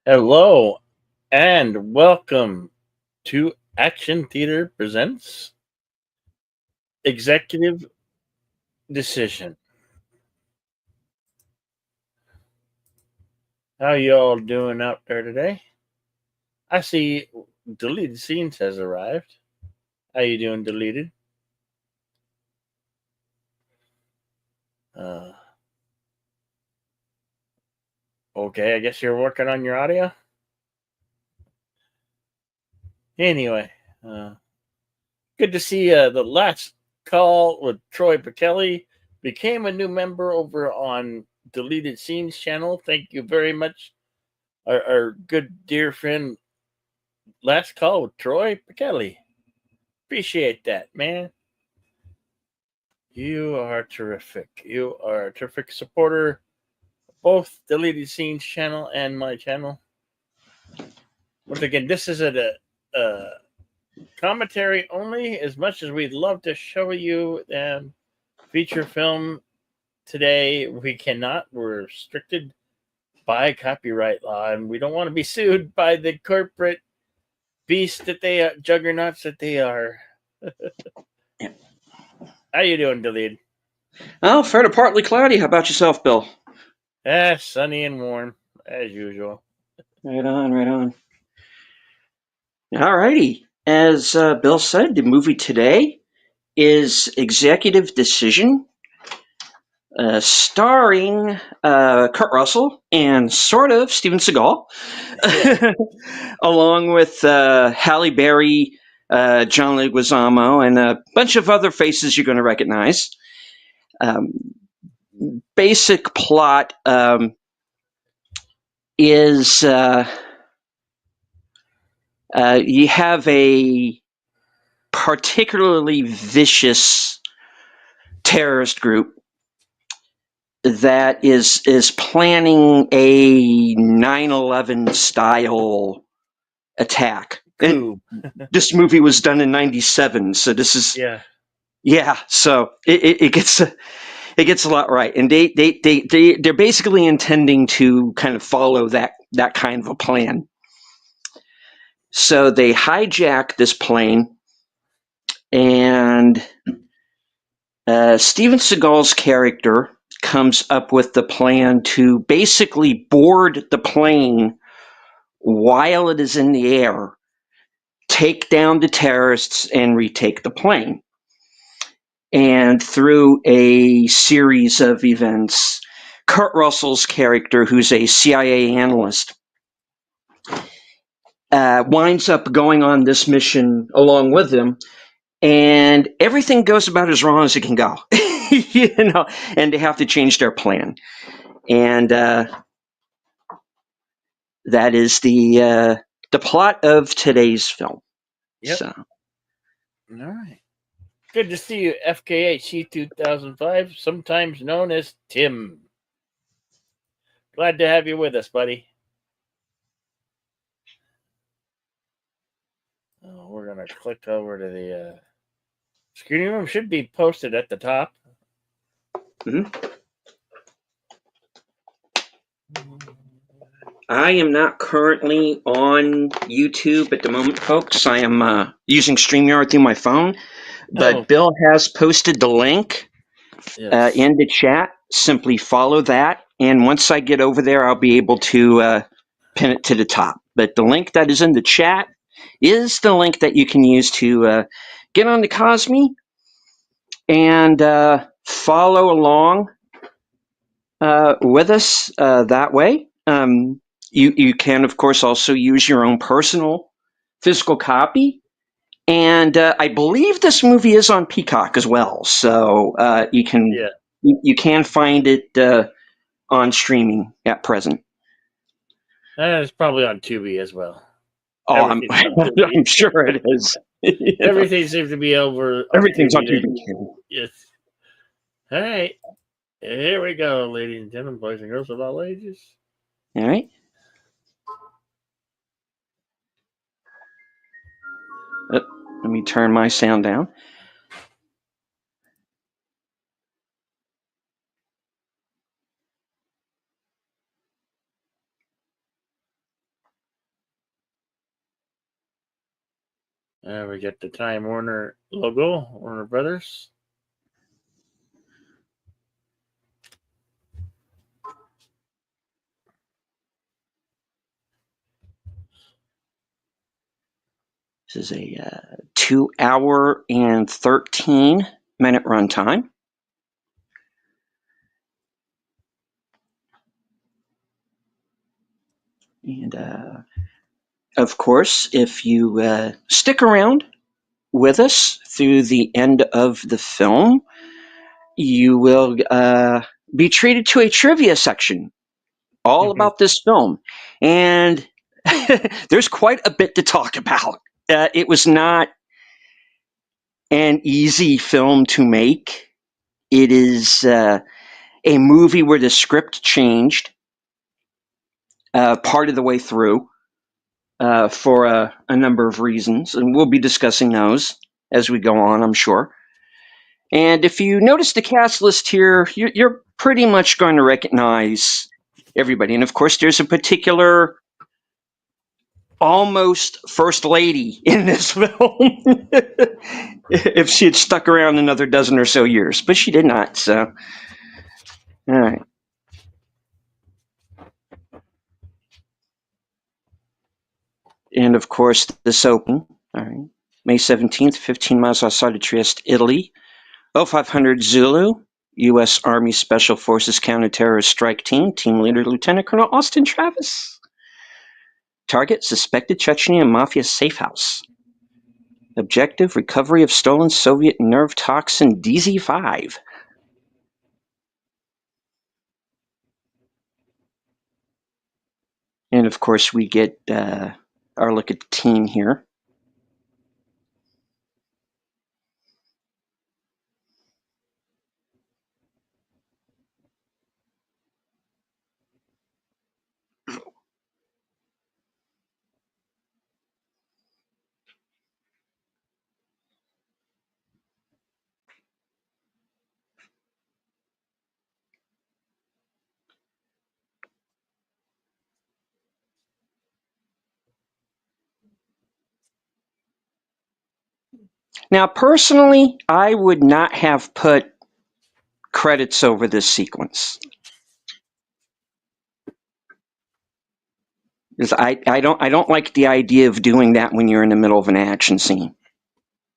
Hello and welcome to Action Theater Presents Executive Decision. How y'all doing out there today? I see Deleted Scenes has arrived. How you doing, Deleted? Uh, okay, I guess you're working on your audio. Anyway, good to see the last call with Troy Pichelli became a new member over on Deleted Scenes channel. Thank you very much, our good dear friend. Last call with Troy Pichelli. Appreciate that, man. You are terrific. You are a terrific supporter of both Deleted Scenes channel and my channel. Once again, this is a commentary only. As much as we'd love to show you feature film today, we cannot. We're restricted by copyright law, and we don't want to be sued by the corporate beast that they are, juggernauts that they are. How you doing, Deleted? Oh, fair to partly cloudy. How about yourself, Bill? Sunny and warm, as usual. Right on, right on. All righty. As Bill said, the movie today is Executive Decision, starring Kurt Russell and sort of Steven Seagal, Yeah. along with Halle Berry, John Leguizamo, and a bunch of other faces you're going to recognize. Basic plot is you have a particularly vicious terrorist group that is planning a 9/11 style attack. And Coup. this movie was done in '97, so this is Yeah. So it gets a lot right, and they're basically intending to kind of follow that kind of a plan. So they hijack this plane, and Steven Seagal's character comes up with the plan to basically board the plane while it is in the air, take down the terrorists, and retake the plane. And through a series of events, Kurt Russell's character, who's a CIA analyst, winds up going on this mission along with them, and everything goes about as wrong as it can go. And they have to change their plan. And that is the plot of today's film. Yep. So. All right. Good to see you, FKHC 2005, sometimes known as Tim. Glad to have you with us, buddy. We're going to click over to the screening room. Should be posted at the top. Mm-hmm. I am not currently on YouTube at the moment, folks. I am using StreamYard through my phone. But Bill has posted the link in the chat. Simply follow that. And once I get over there, I'll be able to pin it to the top. But the link that is in the chat is the link that you can use to get on the Cosme and follow along with us that way. You can, of course, also use your own personal physical copy. And I believe this movie is on Peacock as well, so you can find it on streaming at present. It's probably on Tubi as well. Oh, I'm sure it is. Everything seems to be over. Everything's on Tubi. Yes. All right. Here we go, ladies and gentlemen, boys and girls of all ages. All right. Let me turn my sound down. We get the Time Warner logo, Warner Brothers. This is a 2 hour and 13-minute runtime. And of course, if you stick around with us through the end of the film, you will be treated to a trivia section all about this film. And there's quite a bit to talk about. It was not an easy film to make. It is a movie where the script changed part of the way through for a number of reasons, and we'll be discussing those as we go on, I'm sure. And if you notice the cast list here, you're pretty much going to recognize everybody. And of course, there's a particular almost first lady in this film if she had stuck around another dozen or so years, but she did not. So, all right. And of course, this open, all right, May 17th, 15 miles outside of Trieste, Italy. 0500 Zulu, U.S. Army Special Forces Counterterrorist Strike Team, Team Leader Lieutenant Colonel Austin Travis. Target, suspected Chechnya Mafia safe house. Objective, recovery of stolen Soviet nerve toxin DZ-5. And of course, we get our look at the team here. Now, personally, I would not have put credits over this sequence. Because I don't like the idea of doing that when you're in the middle of an action scene.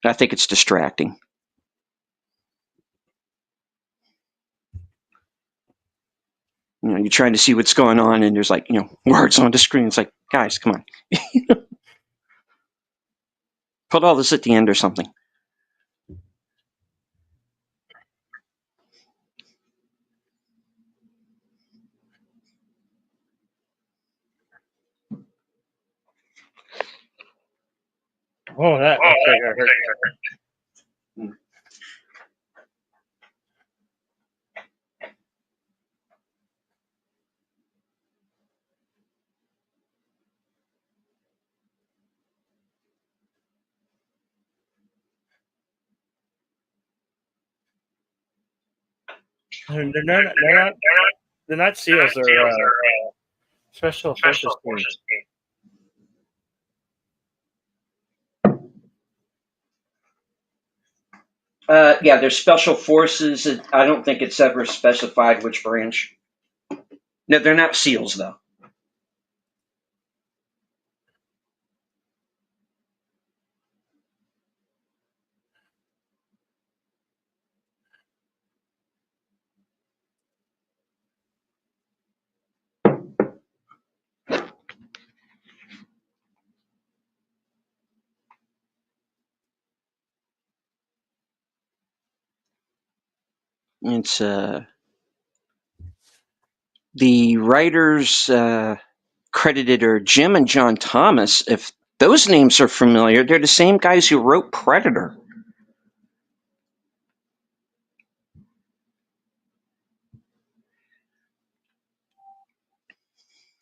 I think it's distracting. You know, you're trying to see what's going on, and there's like, words on the screen. It's like, guys, come on. Put all this at the end or something. Oh, that looks like I heard. They're not SEALs. They're special forces team. Yeah, there's special forces. I don't think it's ever specified which branch. No, they're not SEALs, though. It's the writers credited are Jim and John Thomas. If those names are familiar, they're the same guys who wrote Predator.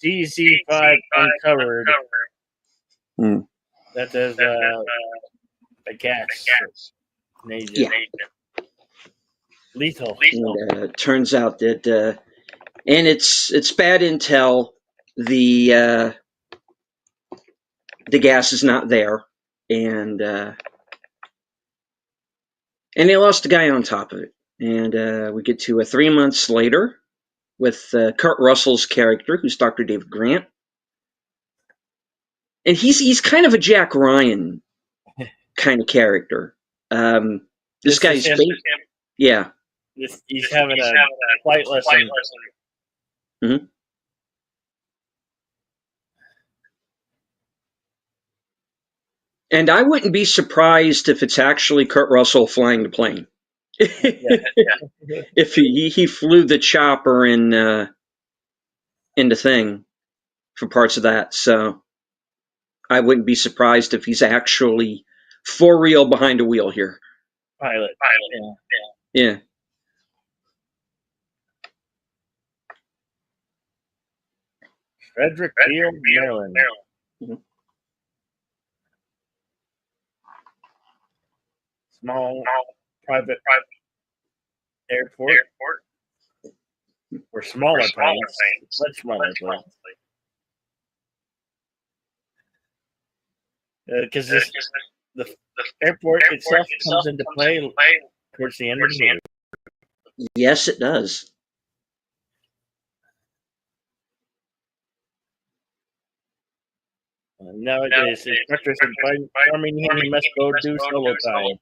DZ-5 uncovered. That is a gas. Yeah. Lethal. And, turns out that, and it's bad intel. The gas is not there. and they lost a guy on top of it. And we get to 3 months later with Kurt Russell's character, who's Dr. David Grant. And he's kind of a Jack Ryan kind of character. This guy's yeah. He's having a flight lesson. Mm-hmm. And I wouldn't be surprised if it's actually Kurt Russell flying the plane. If he flew the chopper in the thing for parts of that. So I wouldn't be surprised if he's actually for real behind a wheel here. Pilot. Yeah. Frederick Field, Maryland. Mm-hmm. Small private airport. Or smaller planes. Much smaller planes. Because the airport itself comes into play towards the end of the movie. Yes, it does. Nowadays, instructors in farming he must go do solo time.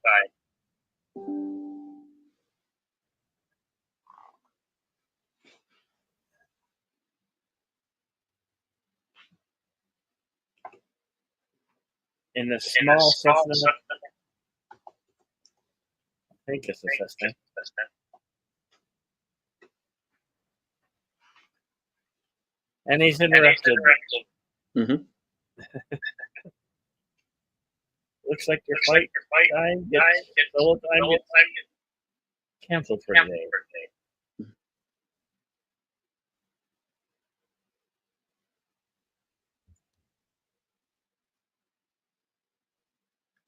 In the small Cessna, I think it's a Cessna. And he's interrupted. Mm-hmm. Looks like your flight time gets solo time gets canceled for today.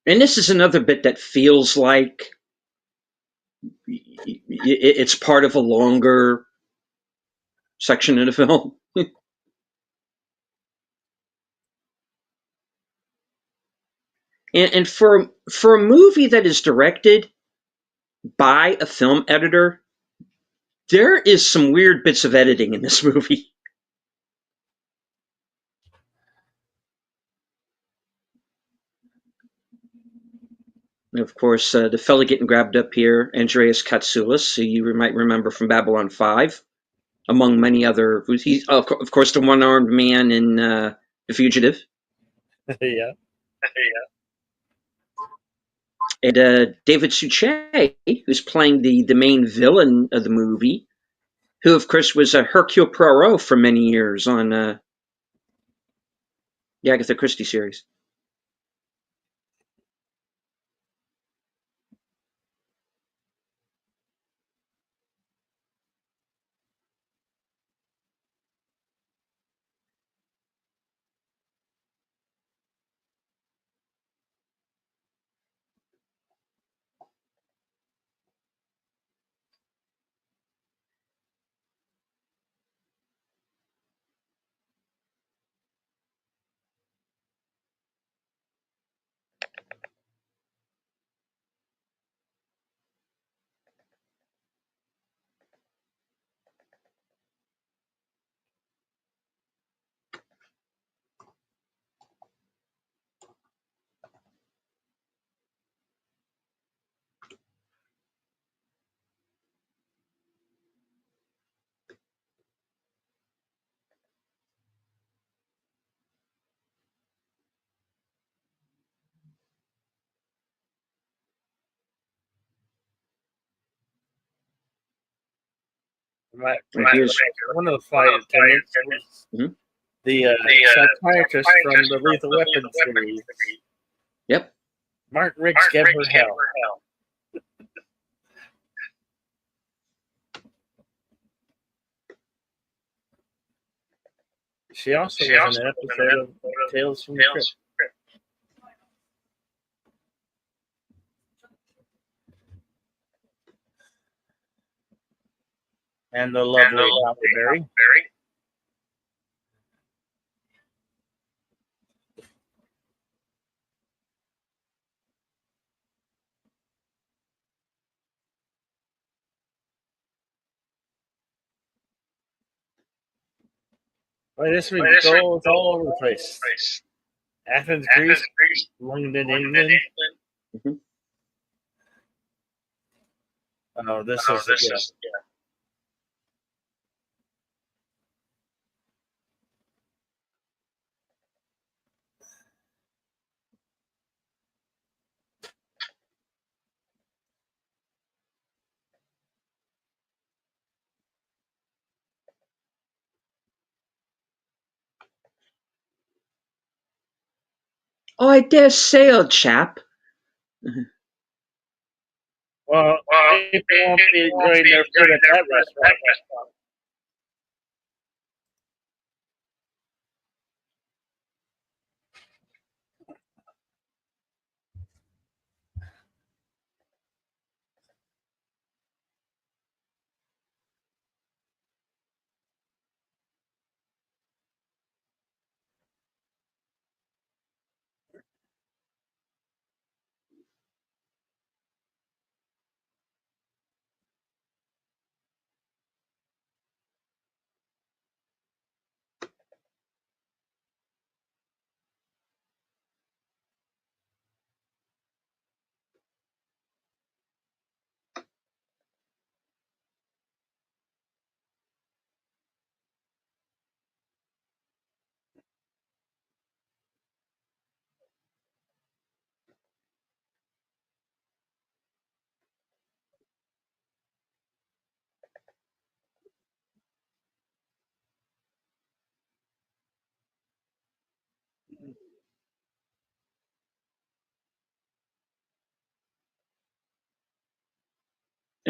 And this is another bit that feels like it's part of a longer section of the film. And for a movie that is directed by a film editor, there is some weird bits of editing in this movie. And of course, the fella getting grabbed up here, Andreas Katsoulis, who you might remember from Babylon 5, among many other. He's, of course, the one-armed man in The Fugitive. Yeah. And David Suchet, who's playing the main villain of the movie, who, of course, was Hercule Poirot for many years on the Agatha Christie series. One of the flight attendants was the psychiatrist from the Lethal Weapon series. Yep. Martin Riggs gave her hell. She also was in an episode of Tales from the Crypt. And the lovely Halle Berry. Why this week goes all over the place. Athens, Greece, London, England. Mm-hmm. Oh, this is. Oh, I dare say, old chap. Well, people won't be enjoying their food at that restaurant.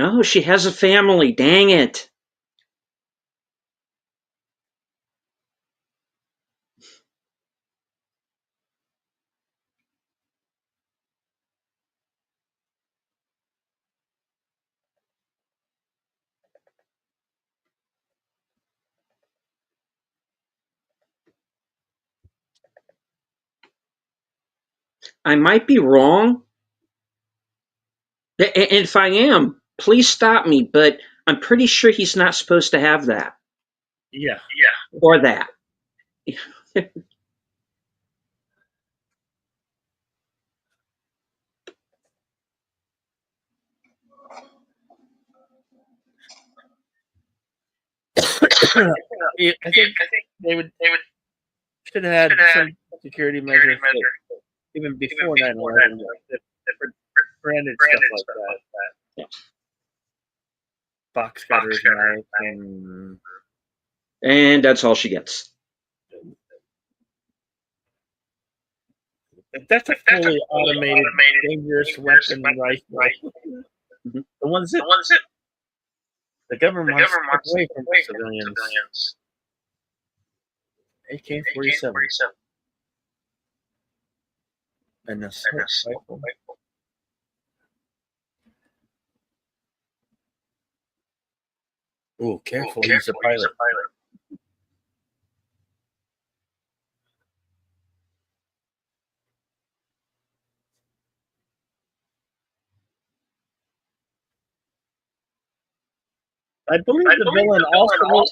Oh, she has a family. Dang it. I might be wrong. And if I am, please stop me, but I'm pretty sure he's not supposed to have that. Yeah. Or that. I think they should have had some security measures even before 9/11 for branded stuff like that. Yeah. Box cutters, knives, and that's all she gets. If that's a fully automated dangerous weapon rifle. Mm-hmm. The ones that the government wants to take away from civilians. AK-47 and assault rifle. Oh, careful! He's a pilot. I believe the villain also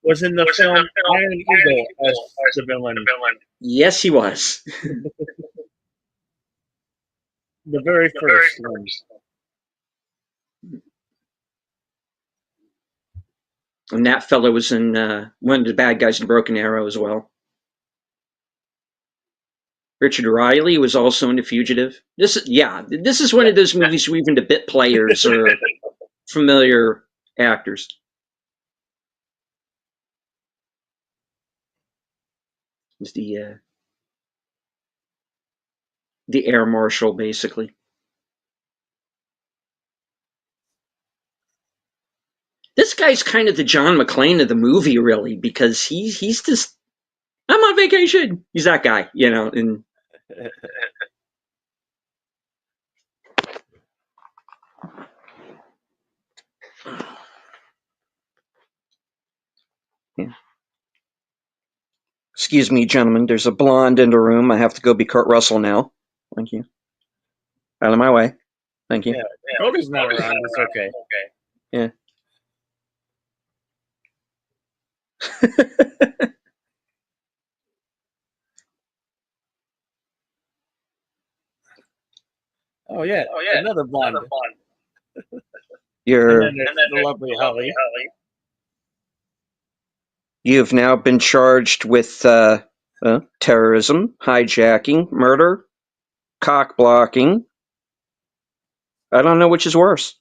was in the film Iron Eagle as the villain. Yes, he was. The very first one. And that fellow was in one of the bad guys in Broken Arrow as well. Richard Riley was also in The Fugitive. This is one of those movies where even the bit players are familiar actors. He's the air marshal, basically. This guy's kind of the John McClane of the movie, really, because he's just, I'm on vacation. He's that guy, and yeah. Excuse me, gentlemen. There's a blonde in the room. I have to go be Kurt Russell now. Thank you. Out of my way. Thank you. Yeah, Cody's not around. It's okay. Yeah. Oh yeah, another blonde. You're, and then the lovely Holly. You've now been charged with terrorism, hijacking, murder, cock blocking. I don't know which is worse.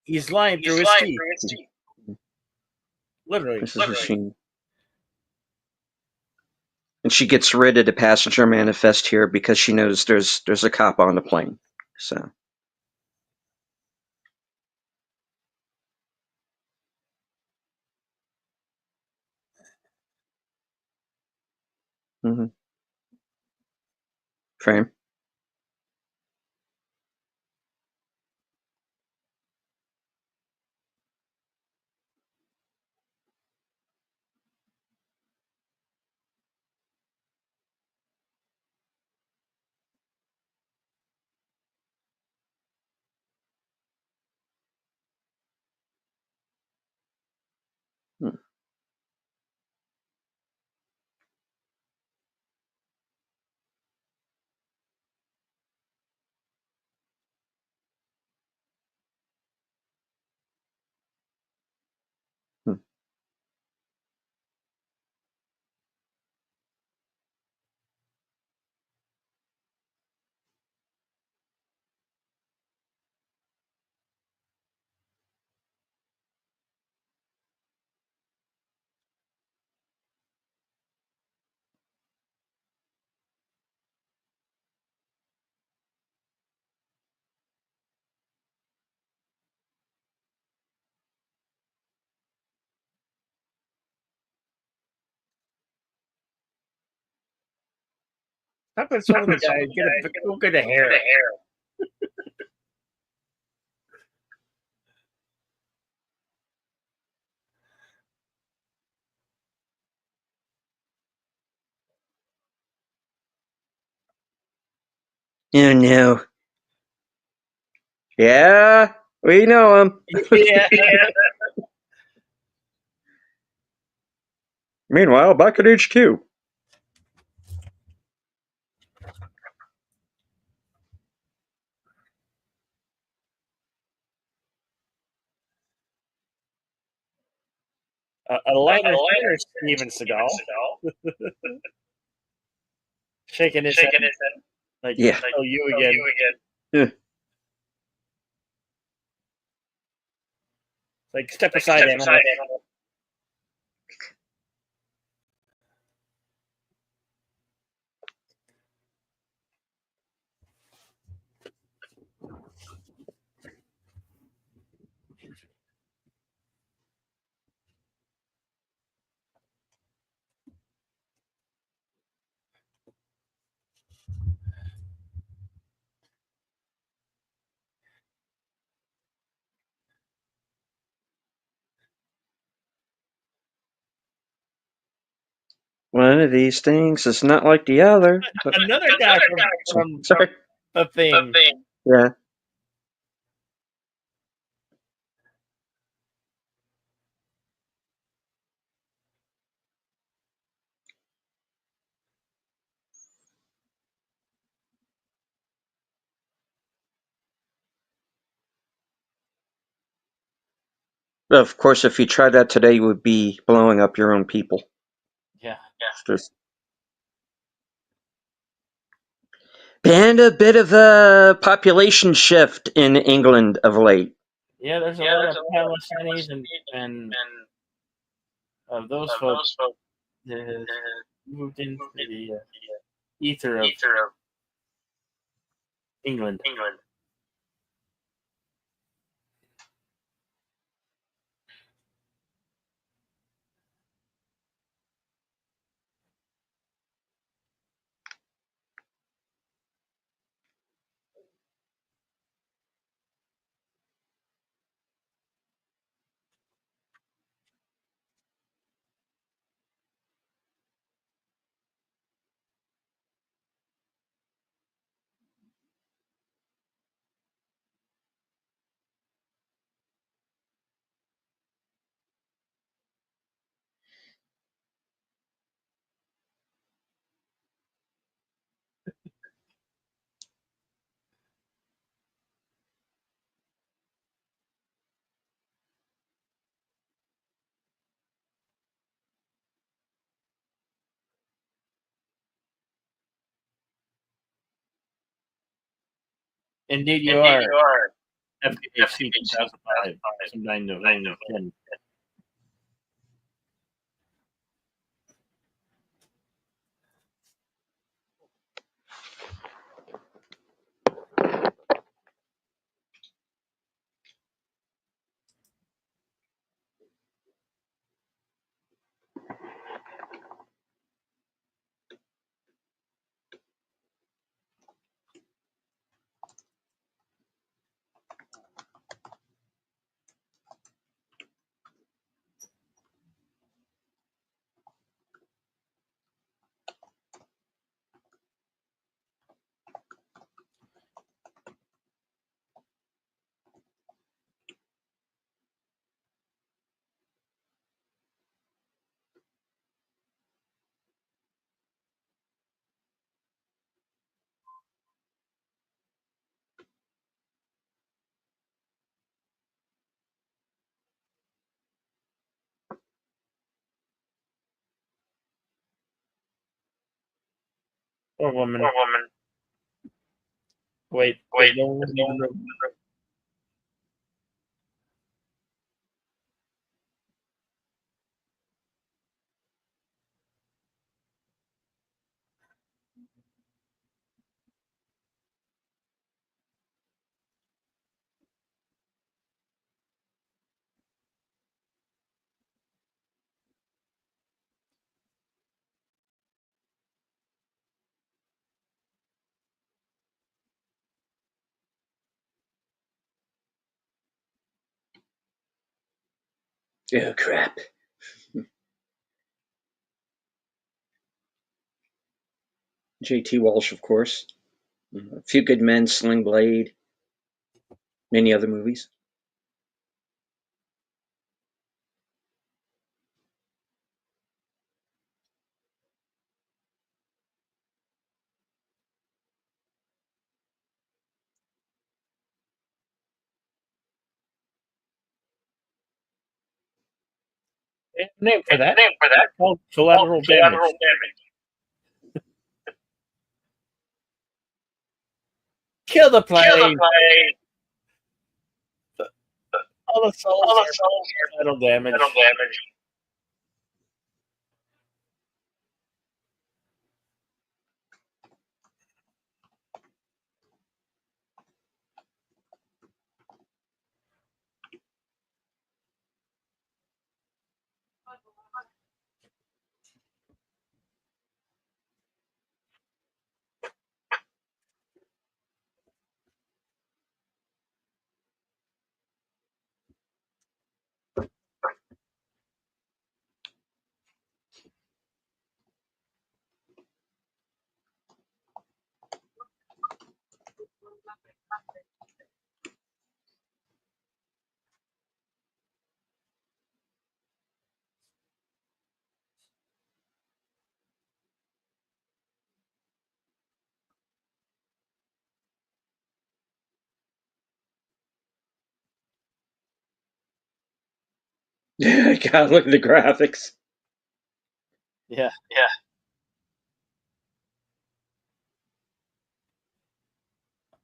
He's lying through his teeth. Literally. This is Literally. And she gets rid of the passenger manifest here because she knows there's a cop on the plane. So. Mm-hmm. Frame. Hmm. Hmm. How could some of the guys get a hair? Oh no. Yeah, we know him. Yeah. Meanwhile, back at HQ. A lighter, thinner Steven Seagal. Shaking his head. Like, yeah. Oh, you again. Yeah. Like, step aside, animal. One of these things is not like the other. Another guy from Sorry. The Thing. Yeah. Of course, if you try that today, you would be blowing up your own people. Yeah. There's been a bit of a population shift in England of late. Yeah, there's a lot of Palestinians and of those folks that moved into the ether of England. Indeed, you are. FKHC 2005, sometime November 10. Poor woman. Wait, no one even wrote. Oh, crap. J.T. Walsh, of course. A Few Good Men, Sling Blade, many other movies. They have a name for that. It's called collateral damage. Kill the plane. All the souls are collateral damage. God, look at the graphics. Yeah.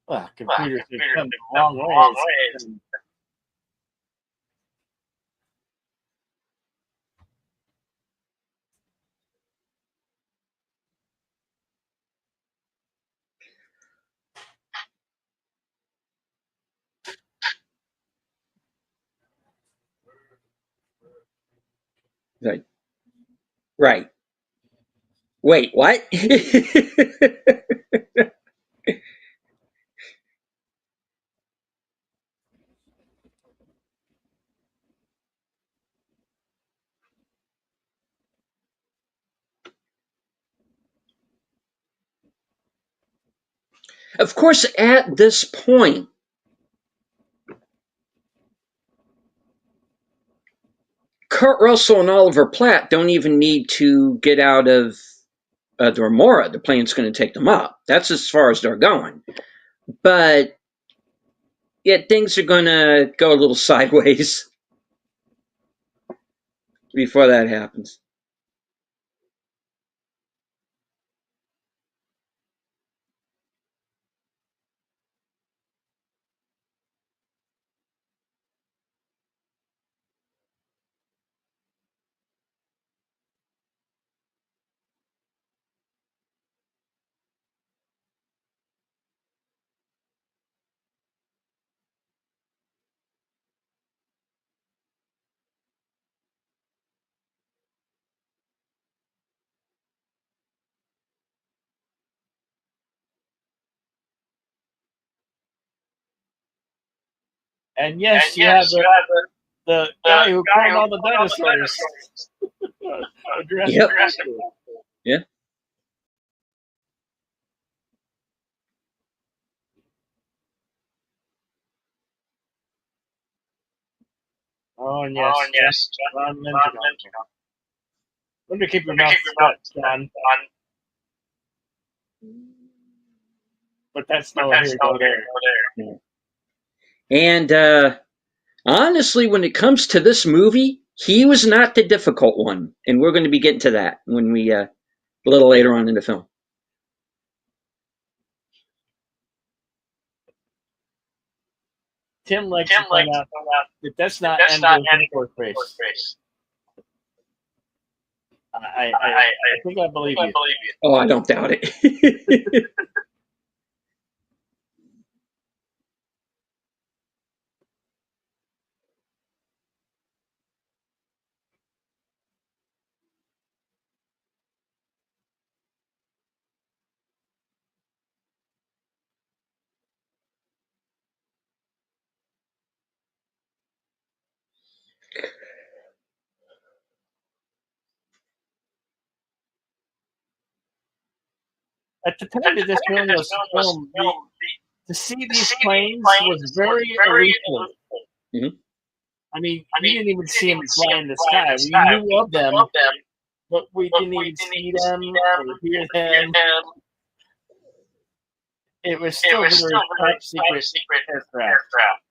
Well, computers have come a long ways. Right. Wait, what? Of course, at this point, Kurt Russell and Oliver Platt don't even need to get out of the Remora. The plane's going to take them up. That's as far as they're going. But yet things are going to go a little sideways before that happens. And yes, you have the guy who cloned all the dinosaurs. Yep. Yeah. Oh, and yes, John Lynch. Let me keep your mouth shut, John. But that's no here nor there. And honestly, when it comes to this movie, he was not the difficult one, and we're going to be getting to that when we a little later on in the film. Tim likes to point out that that's not Andrew's face. I think I believe you. Oh, I don't doubt it. At the time that this film was filmed, to see these planes was very elusive. Mm-hmm. I mean, we didn't even see them fly in the sky. We knew of them, but we didn't even see them or hear them. It was still very top secret aircraft.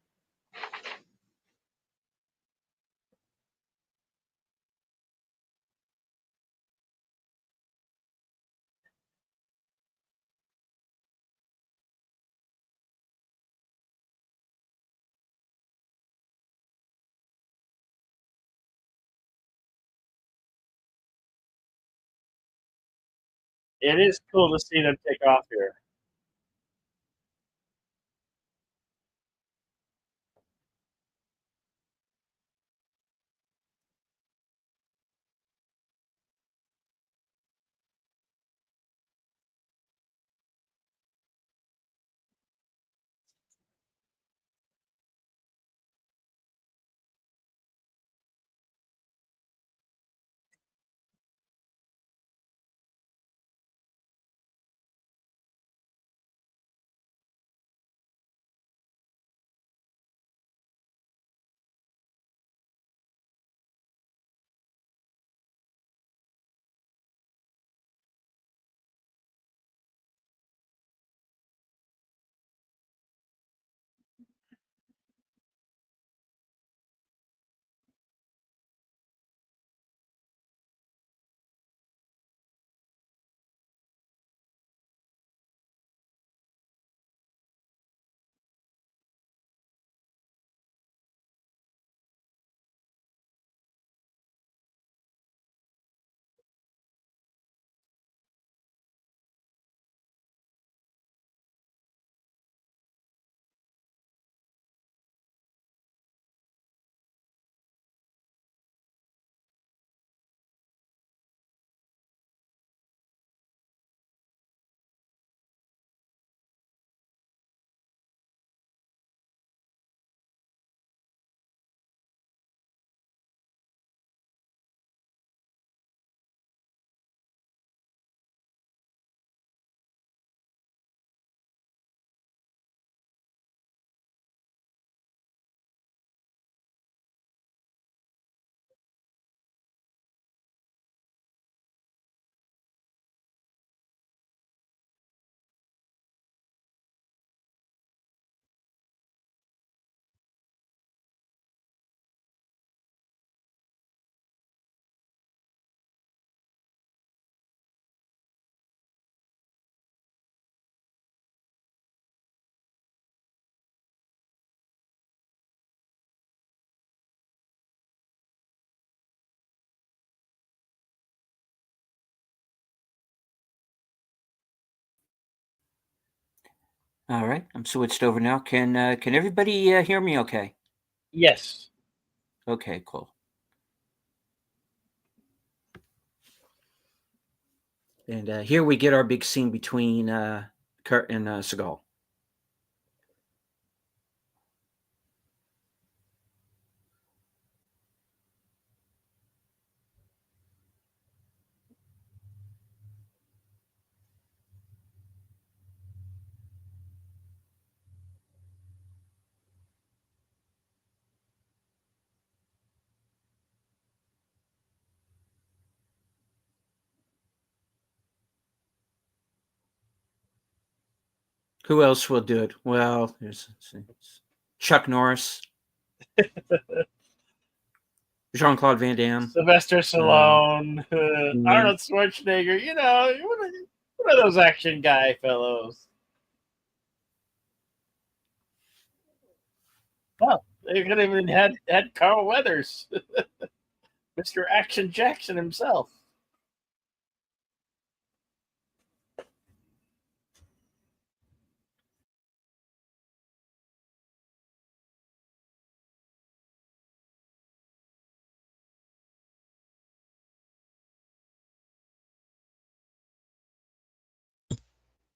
It is cool to see them take off here. All right, I'm switched over now. Can everybody hear me? Okay. Yes. Okay. Cool. And here we get our big scene between Kurt and Seagal. Who else will do it? Well, there's Chuck Norris, Jean-Claude Van Damme, Sylvester Stallone, Arnold Schwarzenegger. You know, one of those action guy fellows. Well, they could have even had Carl Weathers, Mr. Action Jackson himself.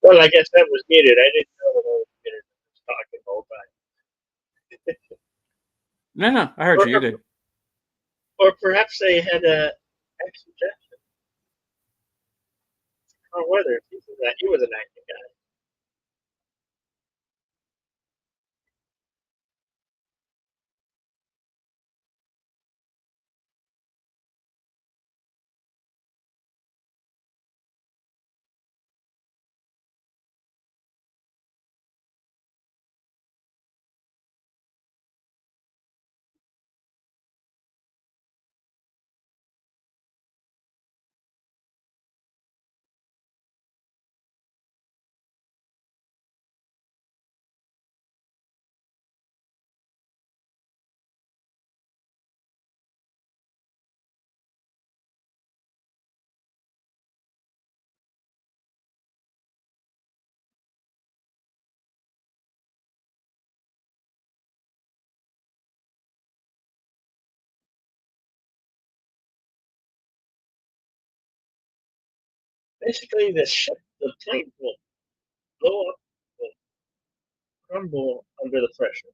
Well, I guess that was needed. I didn't know that I was needed. I was talking the whole time. No, I heard you. You're good. Or perhaps they had a Action Jackson. Carl Weathers. He was an acting guy. Basically, the plane will blow up, will crumble under the pressure.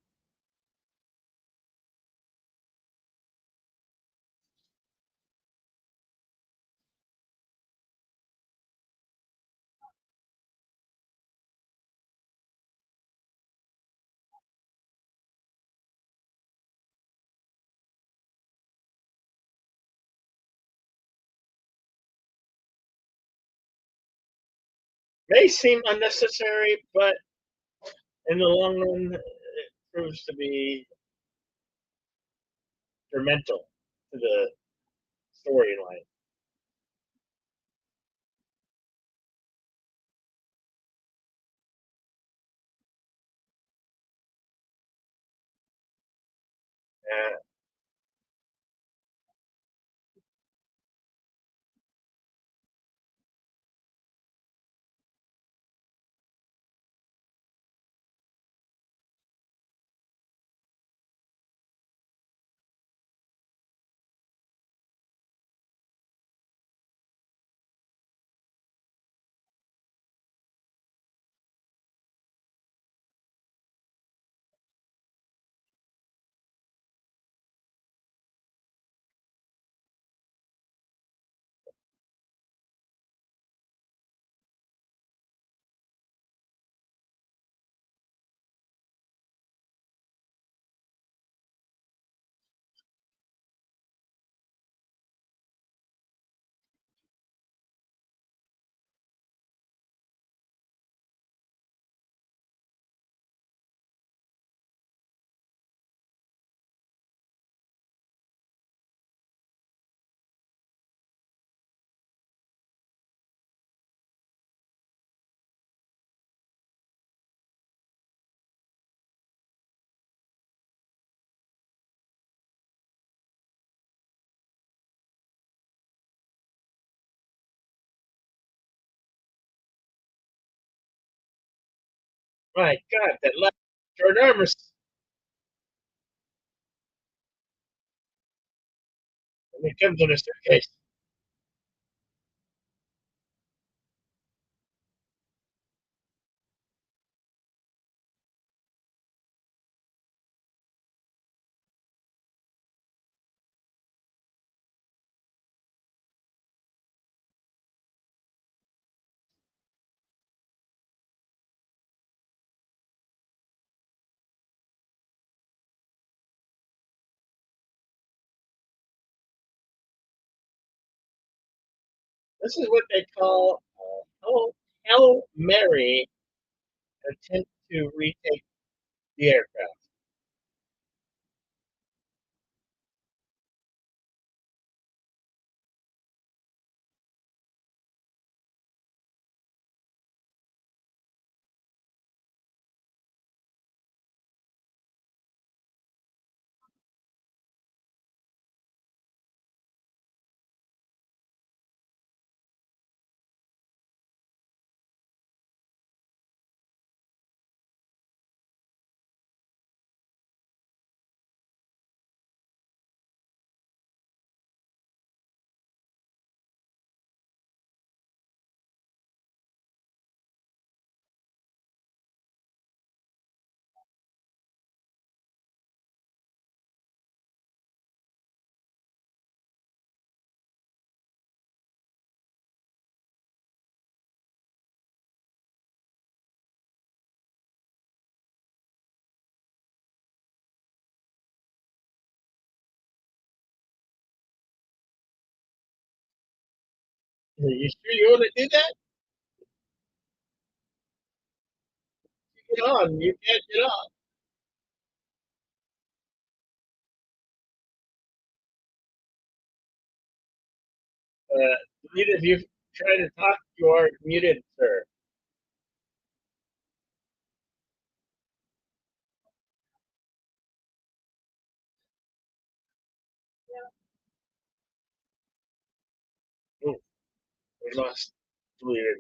May seem unnecessary, but in the long run, it proves to be detrimental to the storyline. Uh, my God, that left are enormous. And it comes in a suitcase. This is what they call Hail Mary attempt to retake the aircraft. Are you sure you want to do that? Get on. You can't get on. If you try to talk, you are muted, sir. Oh, we lost deleted.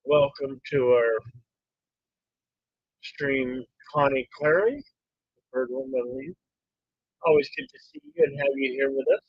Welcome to our stream, Connie Clary, third one, I believe. Always good to see you and have you here with us.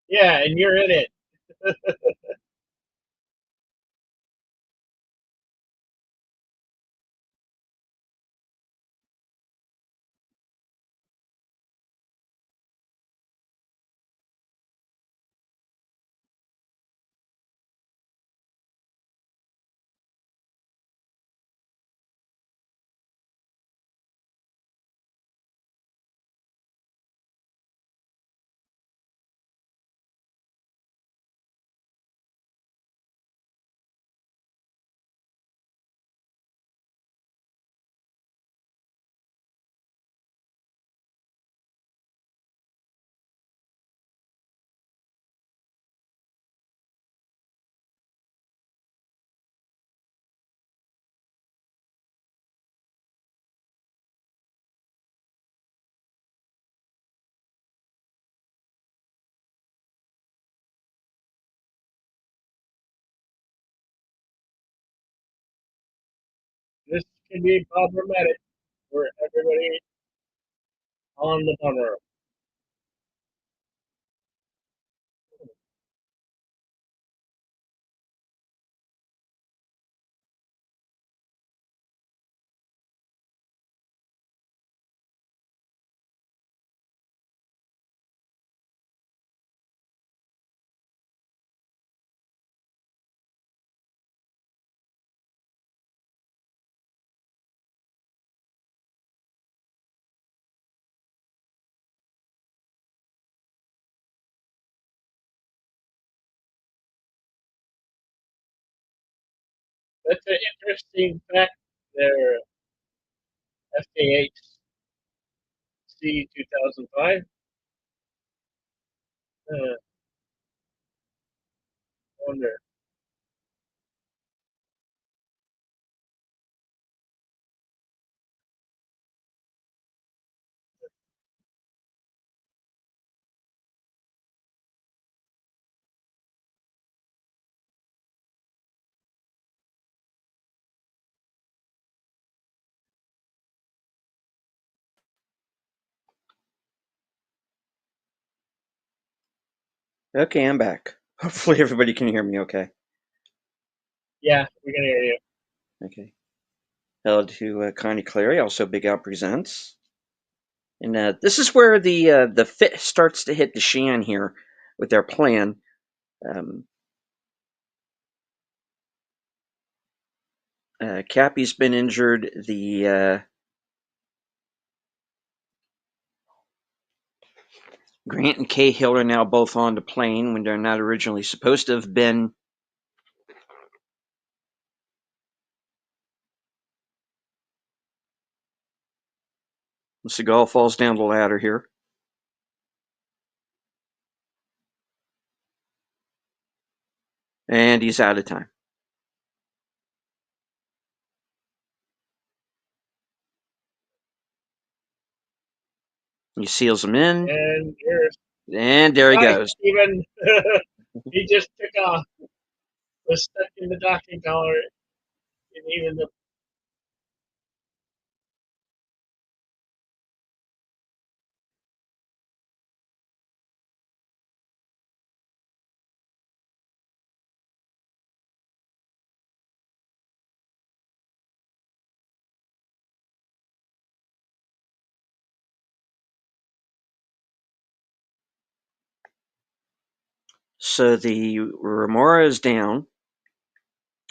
Yeah, and you're in it. This can be problematic for everybody on the bummer. That's an interesting fact. Their FKHC 2005. Wonder. Okay, I'm back. Hopefully everybody can hear me okay. Yeah, we can hear you. Okay. Hello to Connie Clary, also Big Al Presents. And this is where the fit starts to hit the shan here with their plan. Cappy's been injured. The Grant and Cahill are now both on the plane when they're not originally supposed to have been. Seagal falls down the ladder here. And he's out of time. He seals him in. And there he goes. Even he just took off. Was stuck in the docking collar. And even So the Remora is down.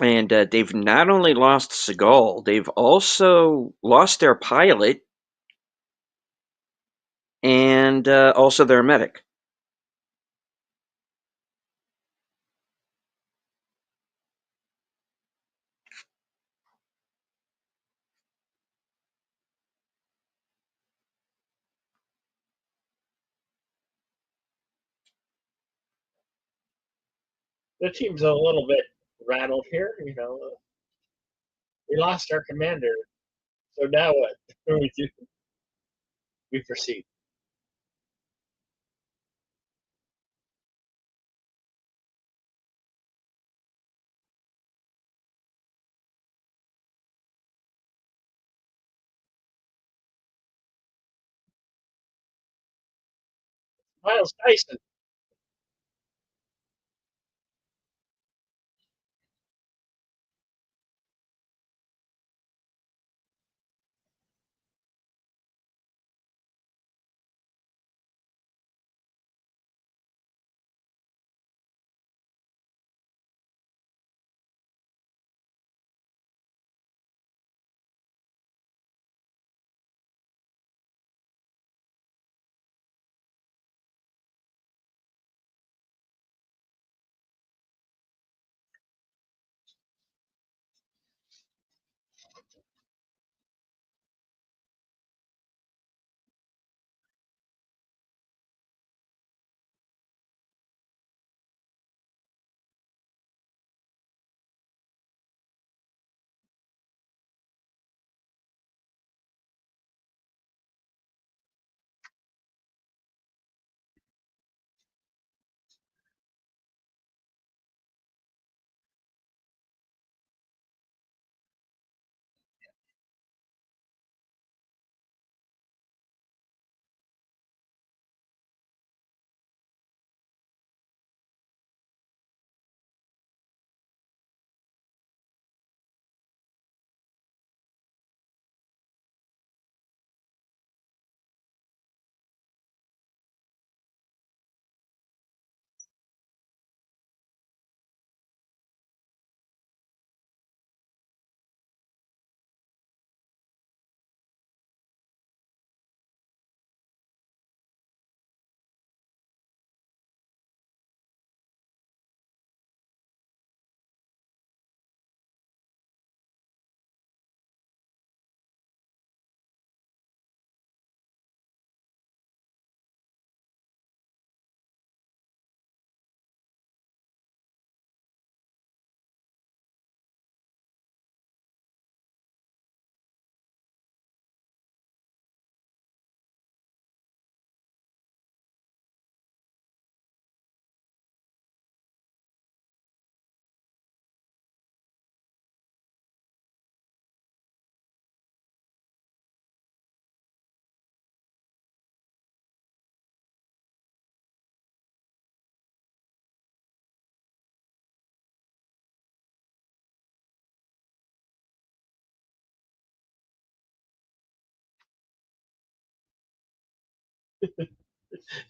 And they've not only lost Seagal, they've also lost their pilot and also their medic. the team's a little bit rattled here. We lost our commander. So now what? We proceed. Miles Tyson.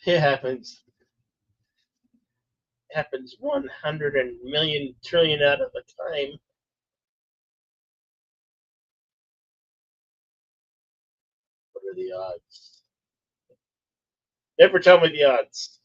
It happens. It happens 100 million trillion out of a time. What are the odds? Never tell me the odds.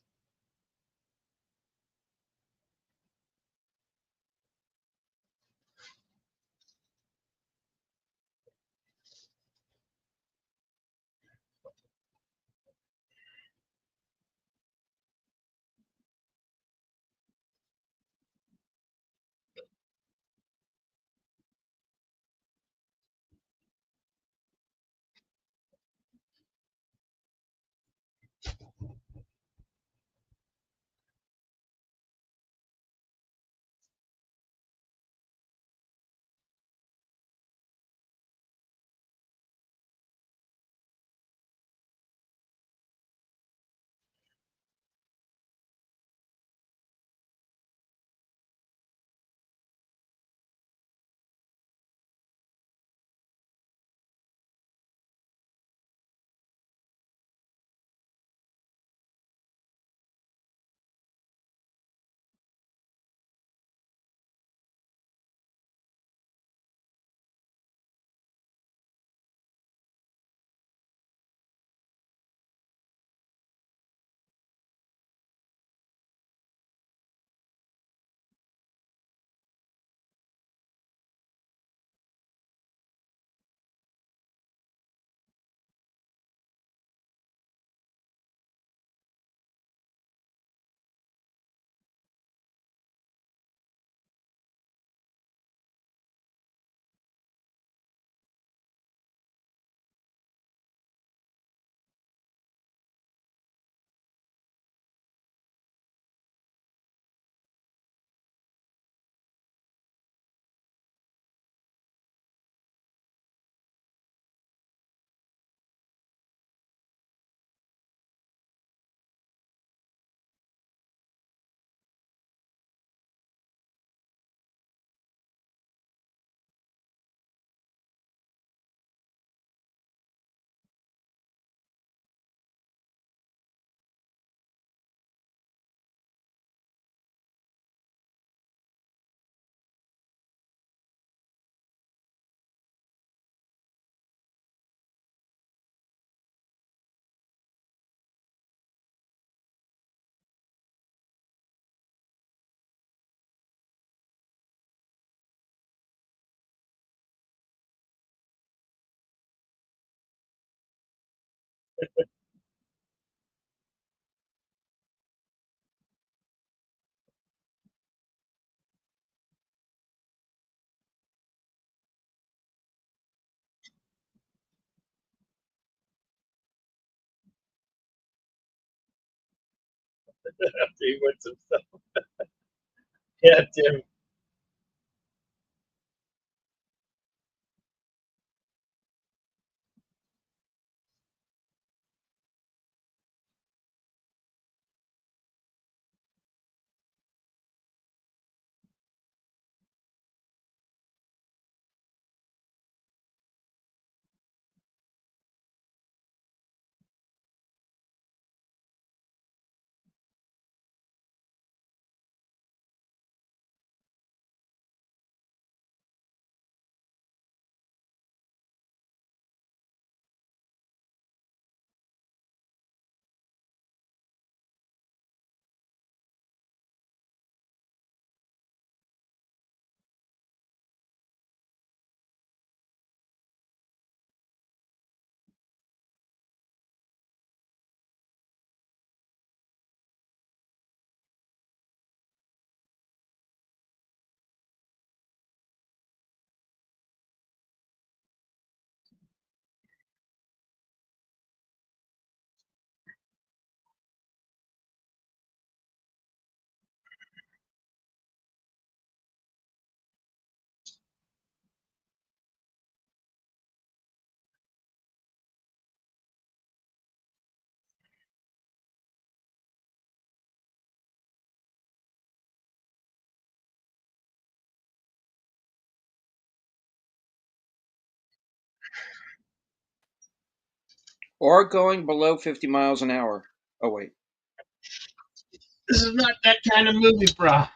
After he wins himself. Yeah, Tim. Or going below 50 miles an hour. Oh, wait. This is not that kind of movie, brah.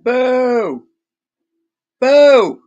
Boo! Boo!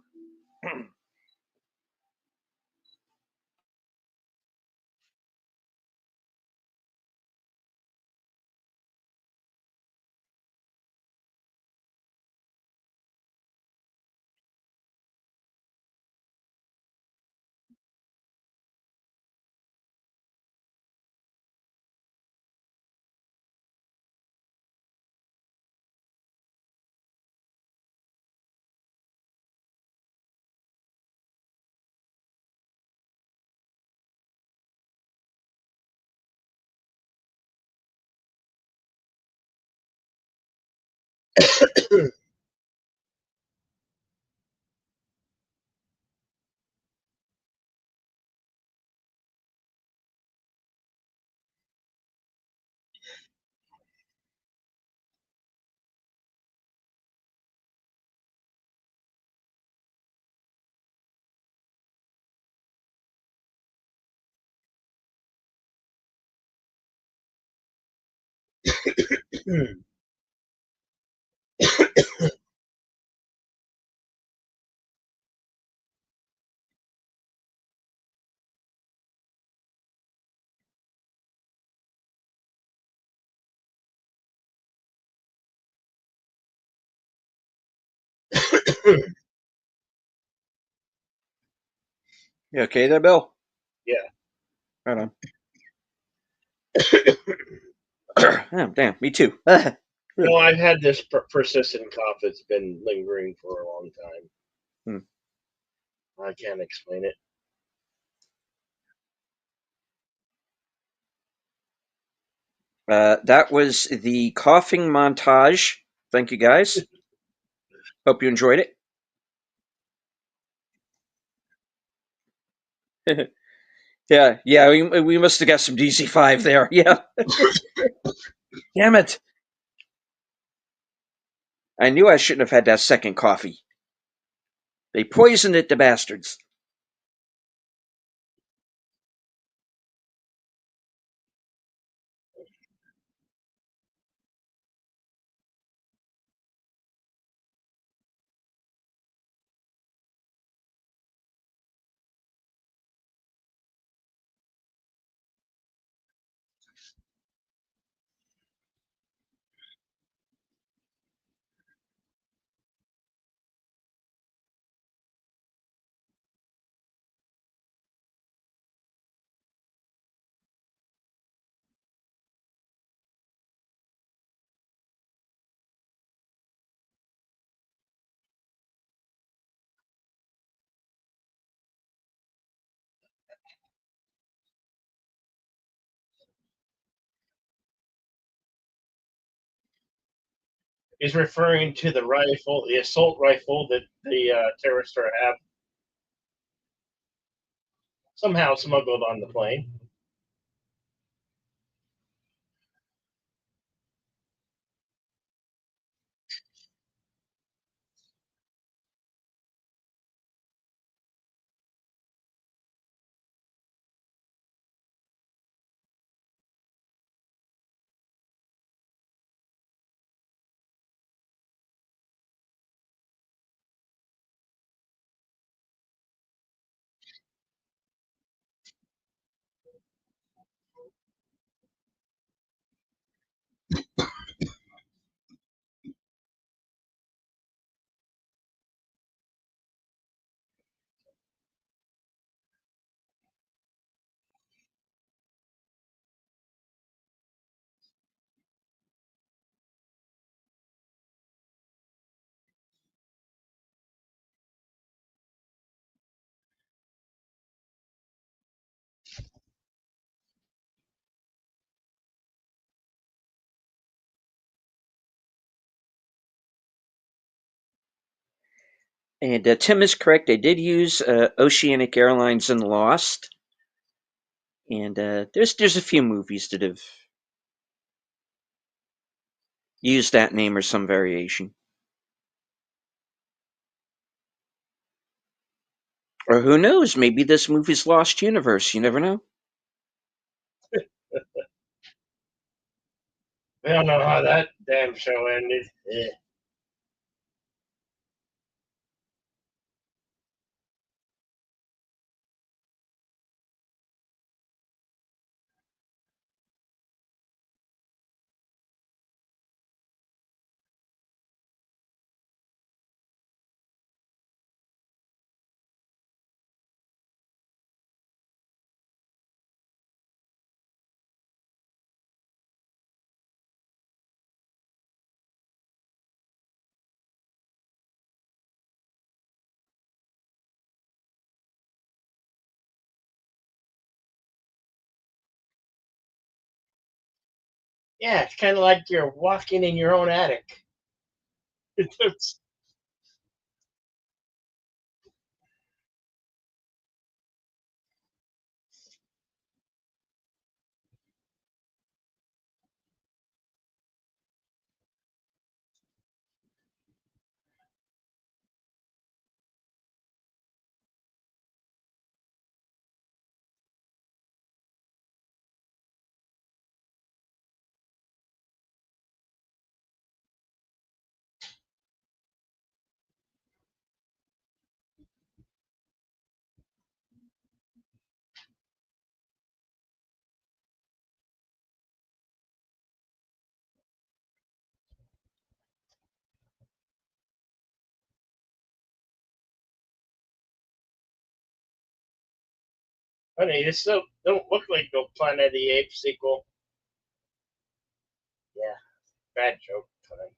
You okay there, Bill? Yeah. Right on. Oh, damn, me too. No, I've had this persistent cough that's been lingering for a long time. I can't explain it. That was the coughing montage. Thank you, guys. Hope you enjoyed it. yeah, we must have got some DC5 there. Yeah. Damn it. I knew I shouldn't have had that second coffee. They poisoned it, the bastards. is referring to the rifle, the assault rifle that the terrorists have somehow smuggled on the plane. And Tim is correct. I did use Oceanic Airlines in Lost, and there's a few movies that have used that name or some variation. Or who knows? Maybe this movie's Lost Universe. You never know. We don't know how that damn show ended. Yeah, it's kind of like you're walking in your own attic. It's, funny, this don't look like no Planet of the Apes sequel. Yeah, bad joke time.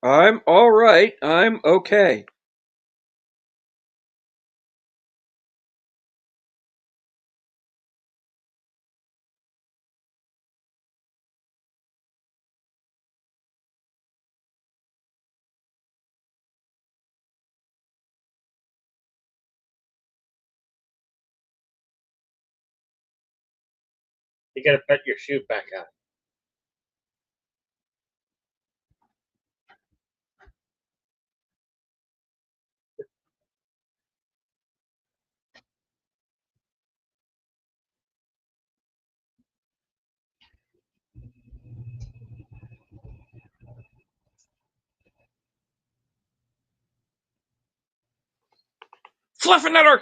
I'm all right. I'm okay. You gotta put your shoe back on. Fluffernutter!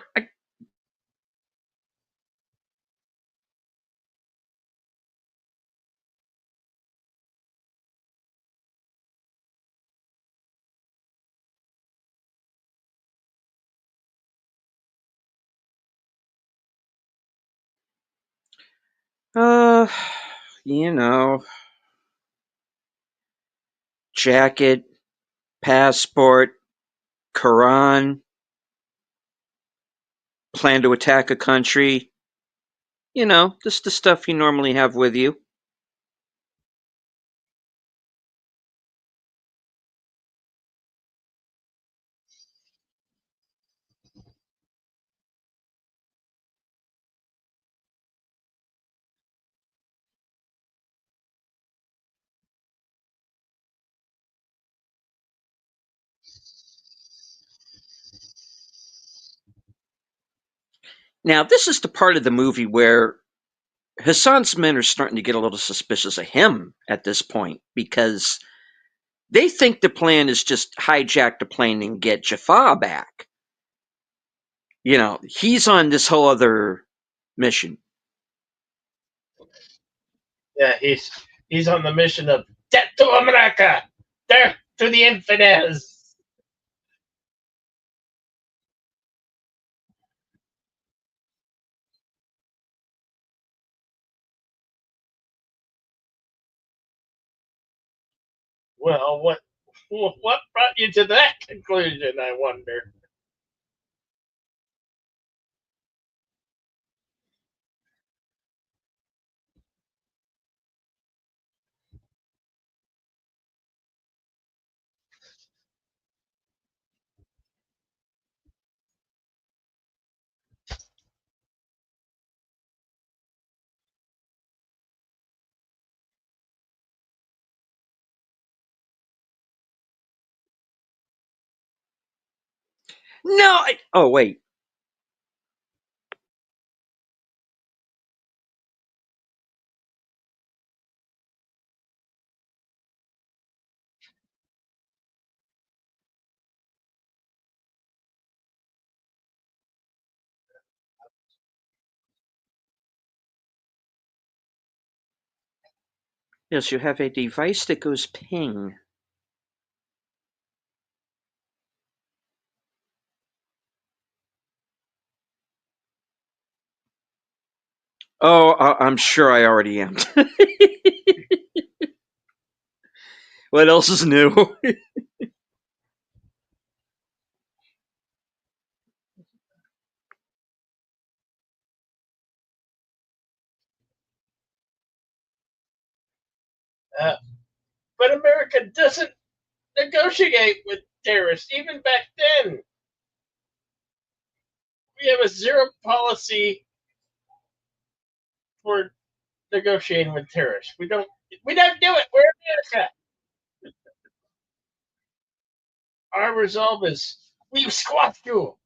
Uh, you know, jacket, passport, Quran, plan to attack a country. You know, just the stuff you normally have with you. Now, this is the part of the movie where Hassan's men are starting to get a little suspicious of him at this point because they think the plan is just hijack the plane and get Jafar back. You know, he's on this whole other mission. Yeah, he's on the mission of death to America, death to the infidels. Well, what brought you to that conclusion? I wonder. No, oh wait. Yes, you have a device that goes ping. Oh, I'm sure I already am. What else is new? Uh, but America doesn't negotiate with terrorists. Even back then, we have a zero policy for negotiating with terrorists. We don't. We don't do it. We're America. Our resolve is we squash you.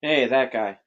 Hey, that guy.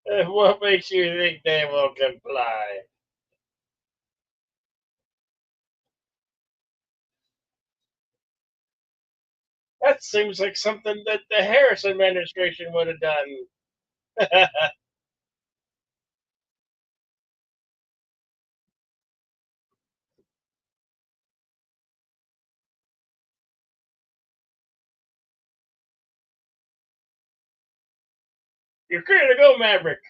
What makes you think they will comply? That seems like something that the Harris administration would have done. You're clear to go, Maverick.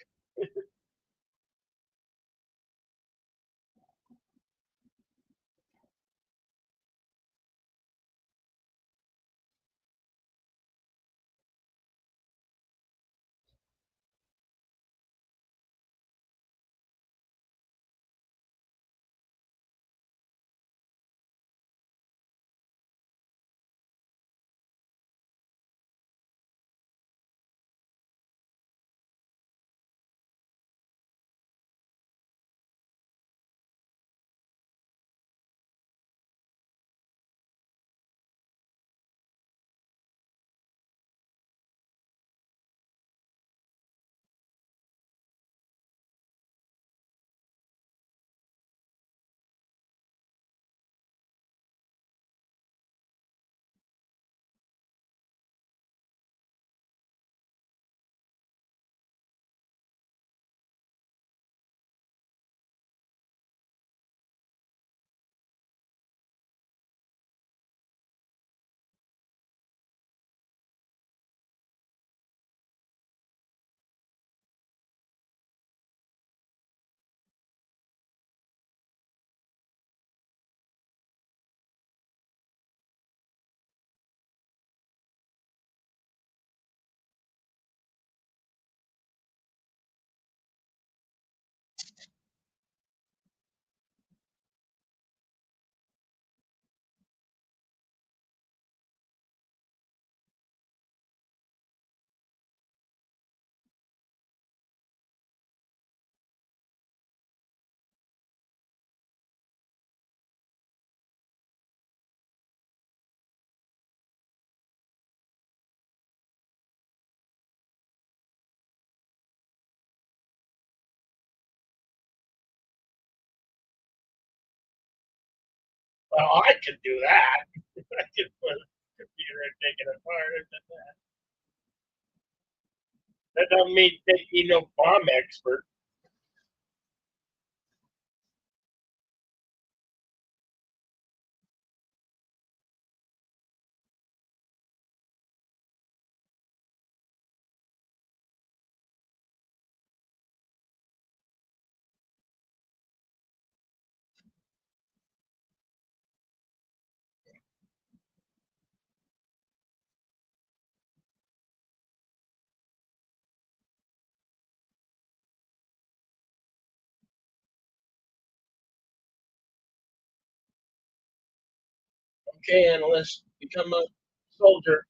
Well, I could do that. I could put a computer and take it apart. That doesn't mean make me no bomb expert. Okay, analyst, become a soldier.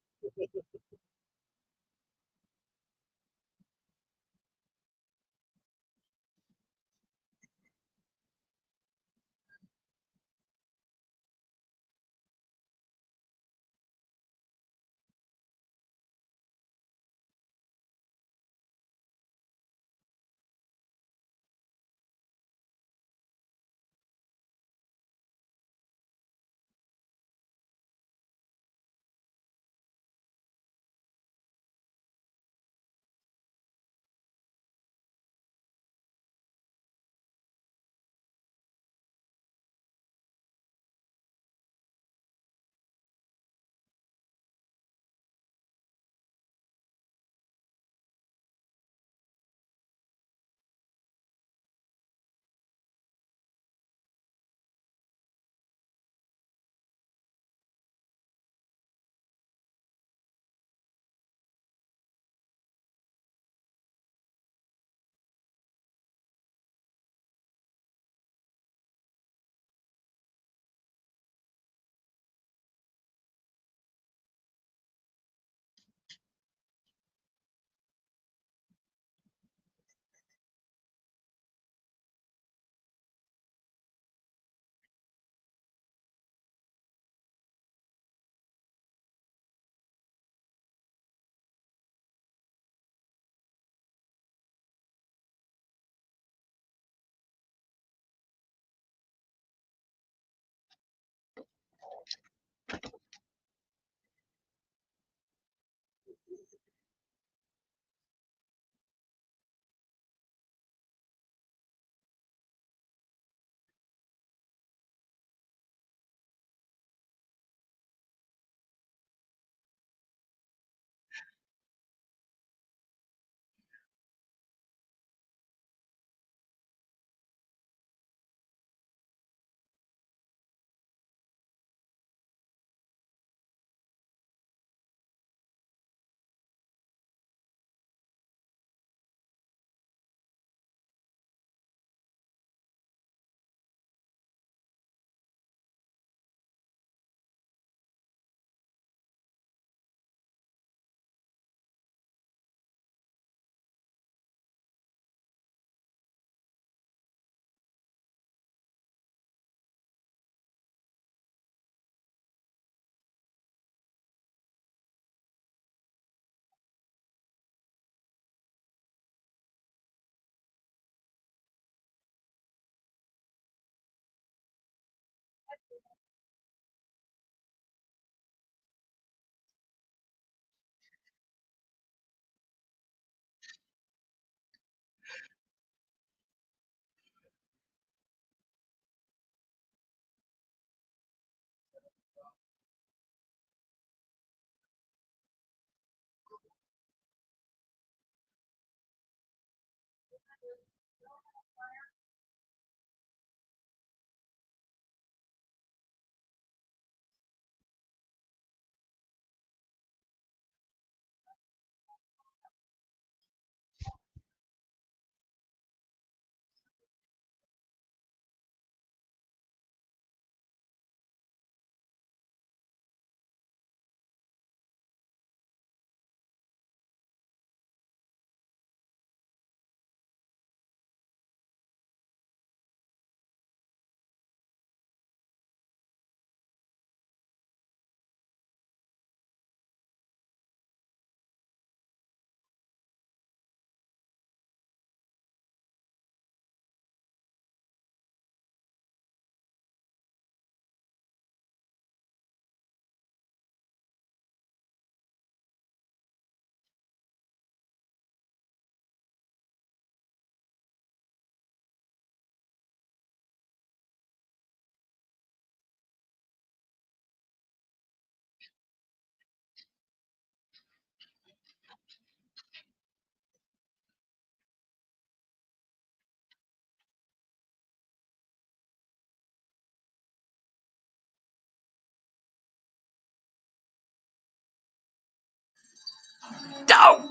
Oh!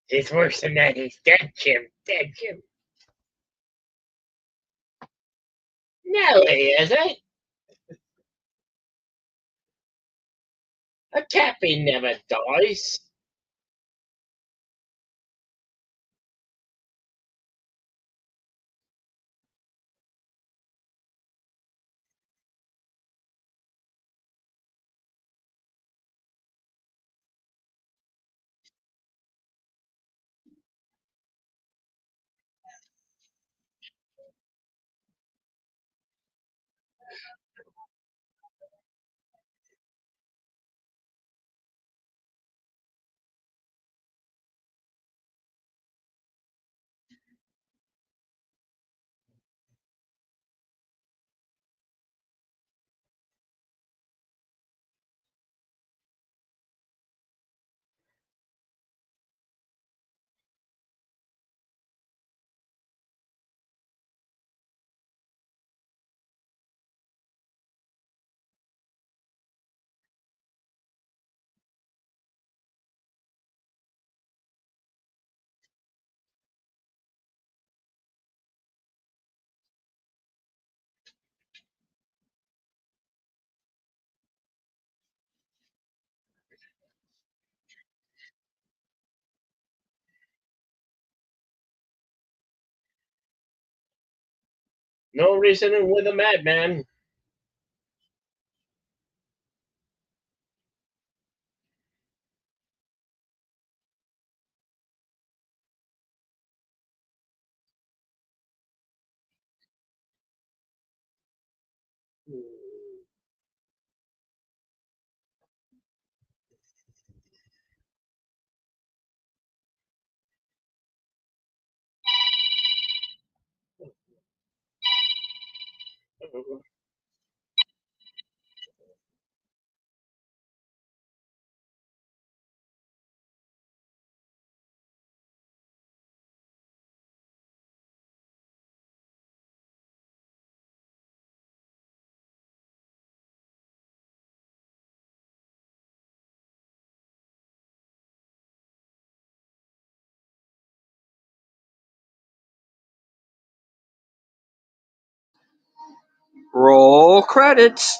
He's worse than that. He's dead, Jim. Dead, Jim. No, he isn't. A tappy never dies. No reasoning with a madman. Roll credits.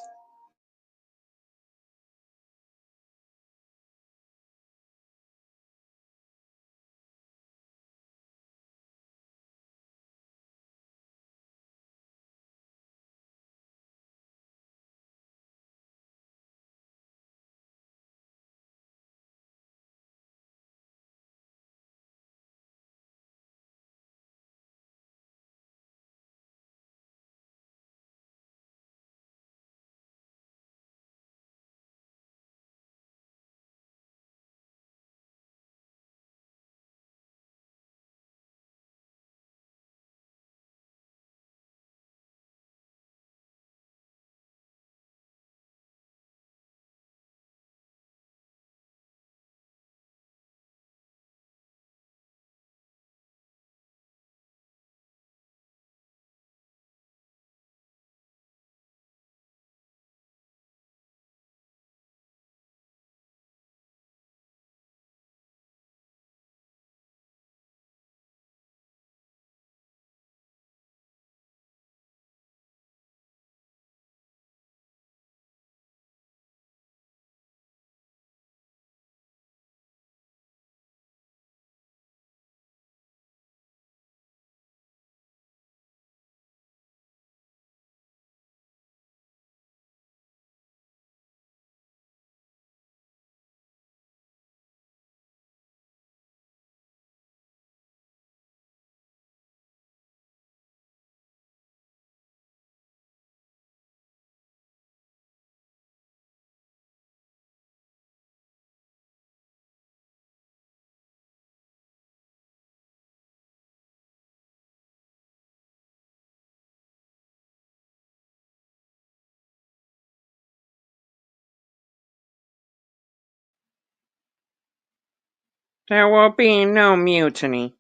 There will be no mutiny.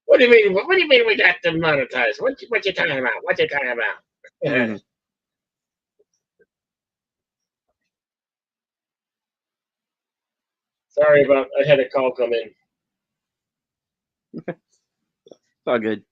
What do you mean? What do you mean we got demonetized? What you talking about? What you talking about? Mhm. Sorry about. I had a call come in. It's all good.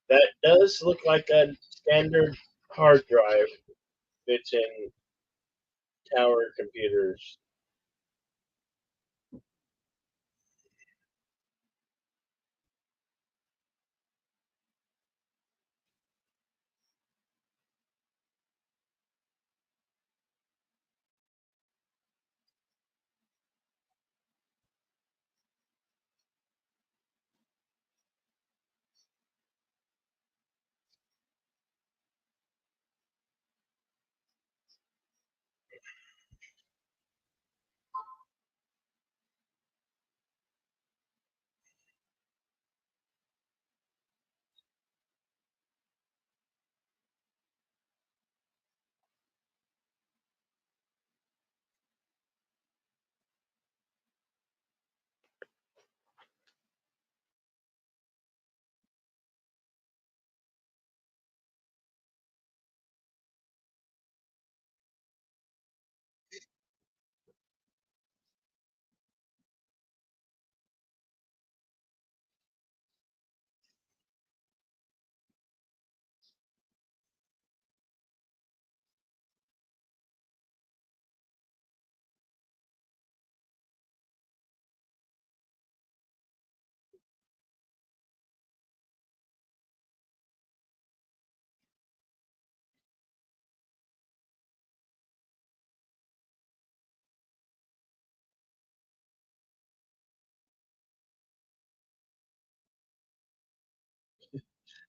That does look like a standard hard drive fits in tower computers.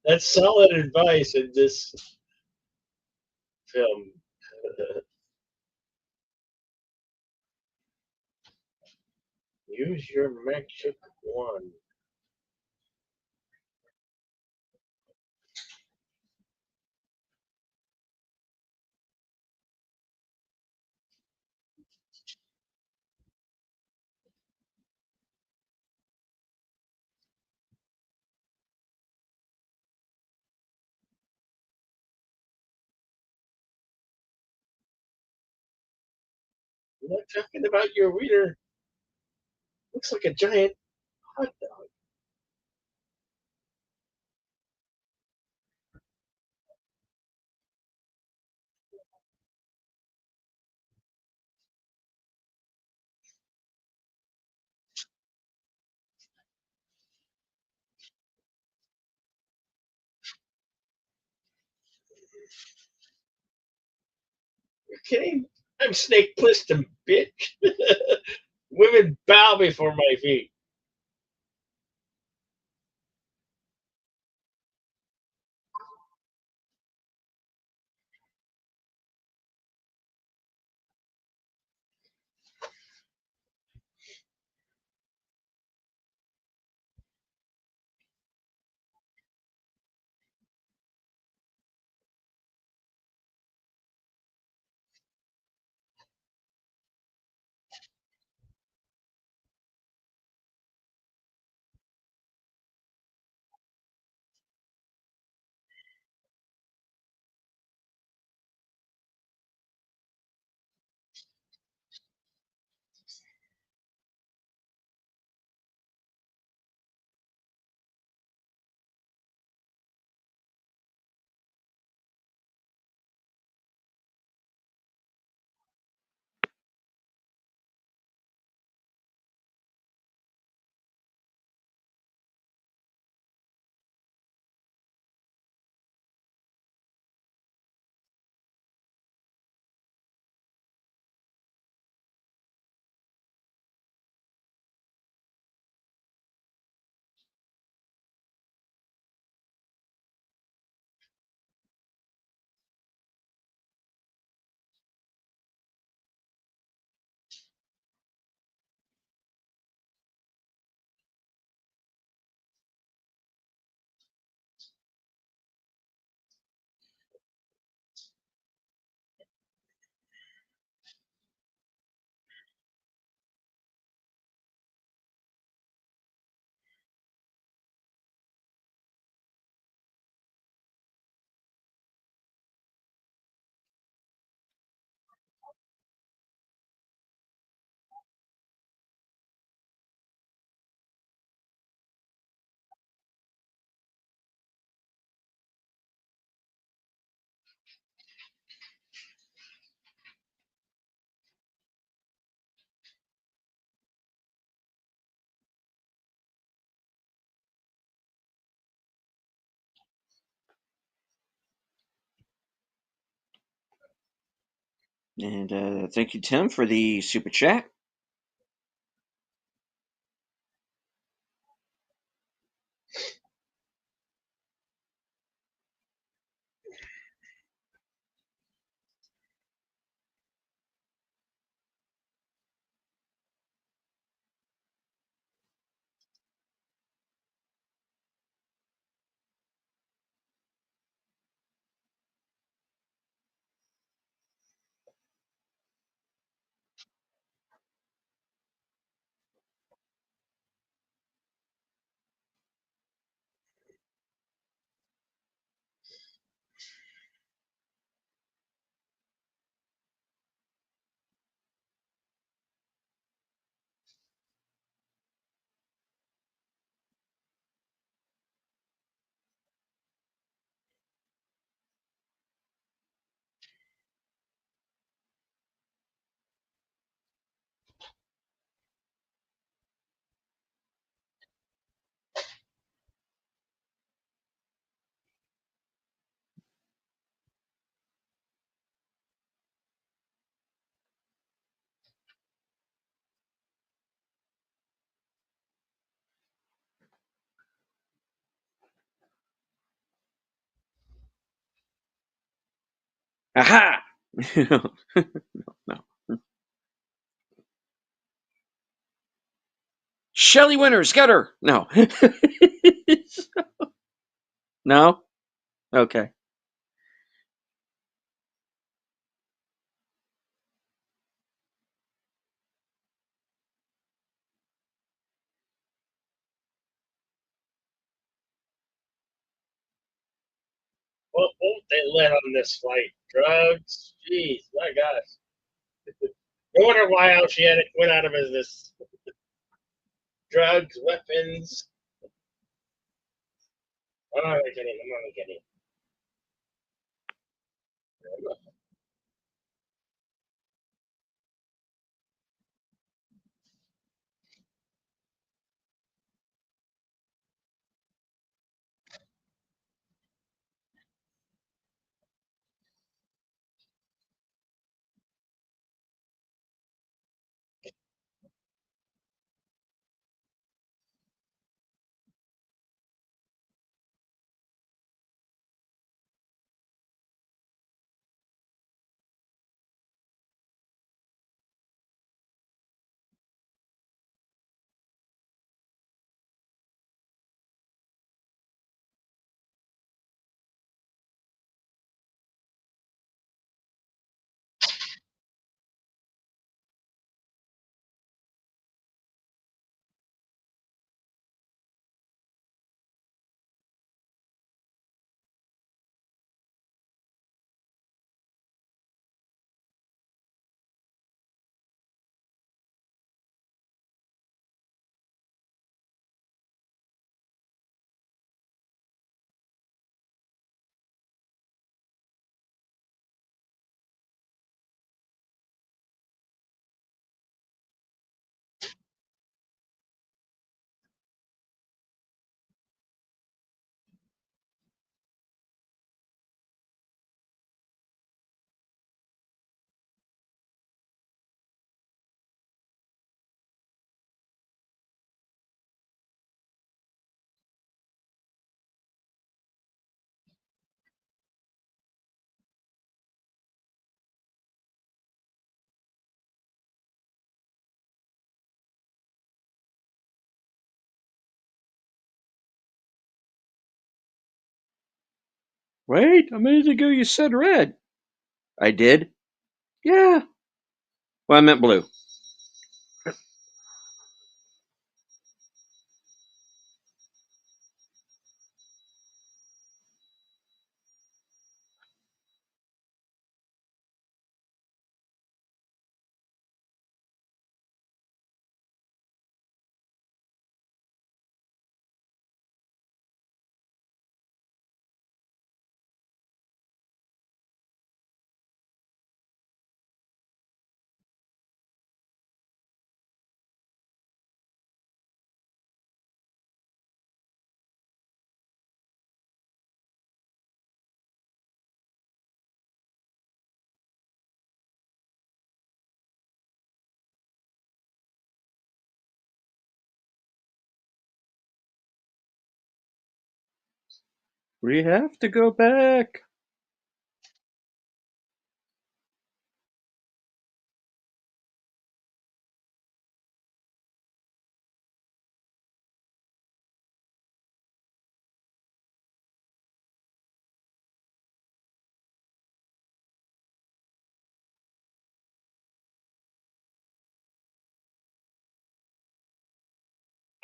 That's solid advice in this film. Use your magic wand. I'm not talking about your reader. Looks like a giant hot dog. You're kidding? I'm Snake Plissken, bitch. Women bow before my feet. And thank you, Tim, for the super chat. Aha! No. Shelley Winters, get her! No. No? Okay. What won't they let on this flight? Drugs? Jeez, my gosh. No wonder why Oceanic went out of business. Drugs, weapons. I'm not even kidding. I'm not even kidding. Wait, a minute ago you said red. I did? Yeah. Well, I meant blue. We have to go back.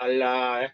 Allah.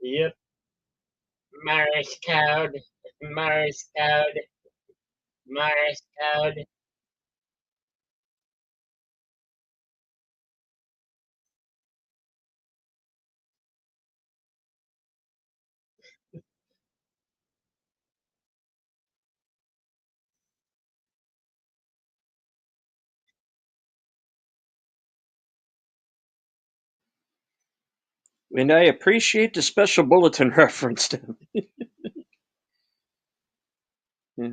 Yep. Morse code. Morse code. Morse code. And I appreciate the special bulletin reference, Tim. Yeah.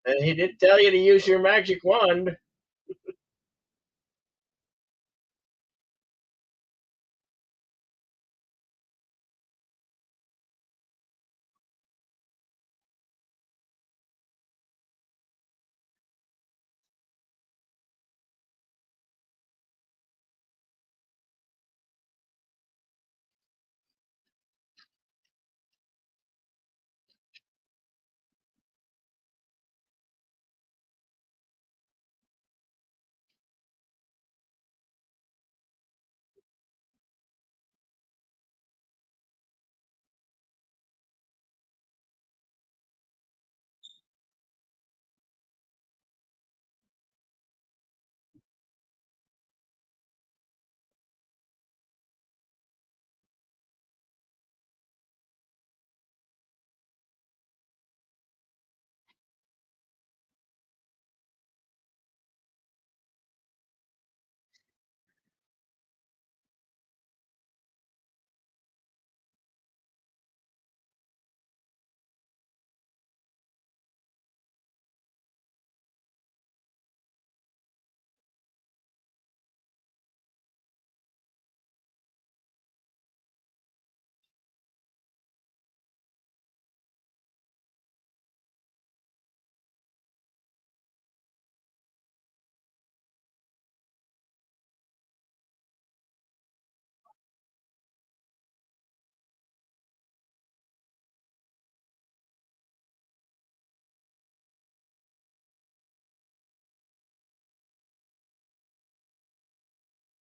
And he did tell you to use your magic wand.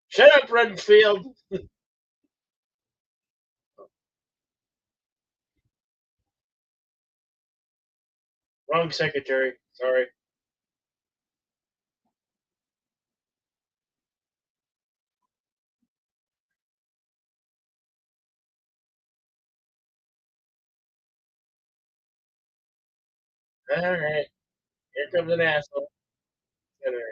Shut up, Renfield. Wrong secretary. Sorry. All right. Here comes an asshole. Senator.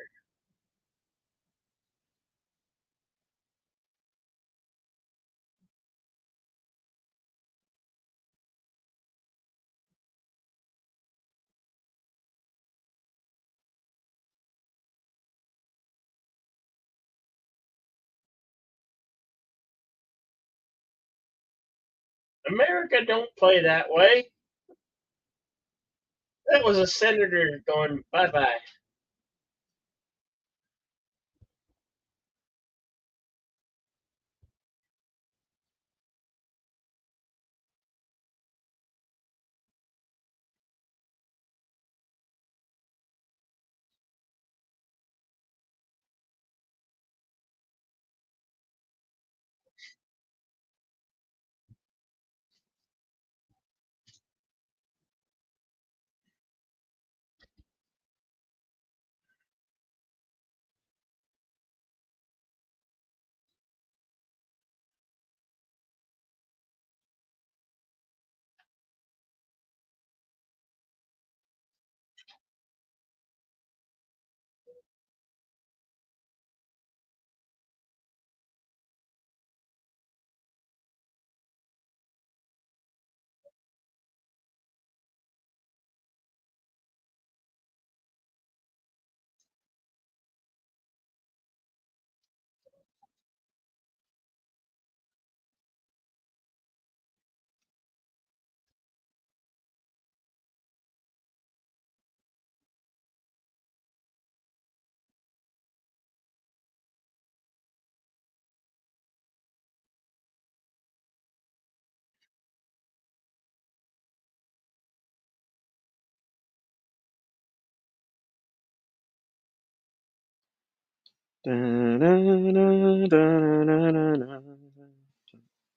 America don't play that way. That was a senator going bye bye.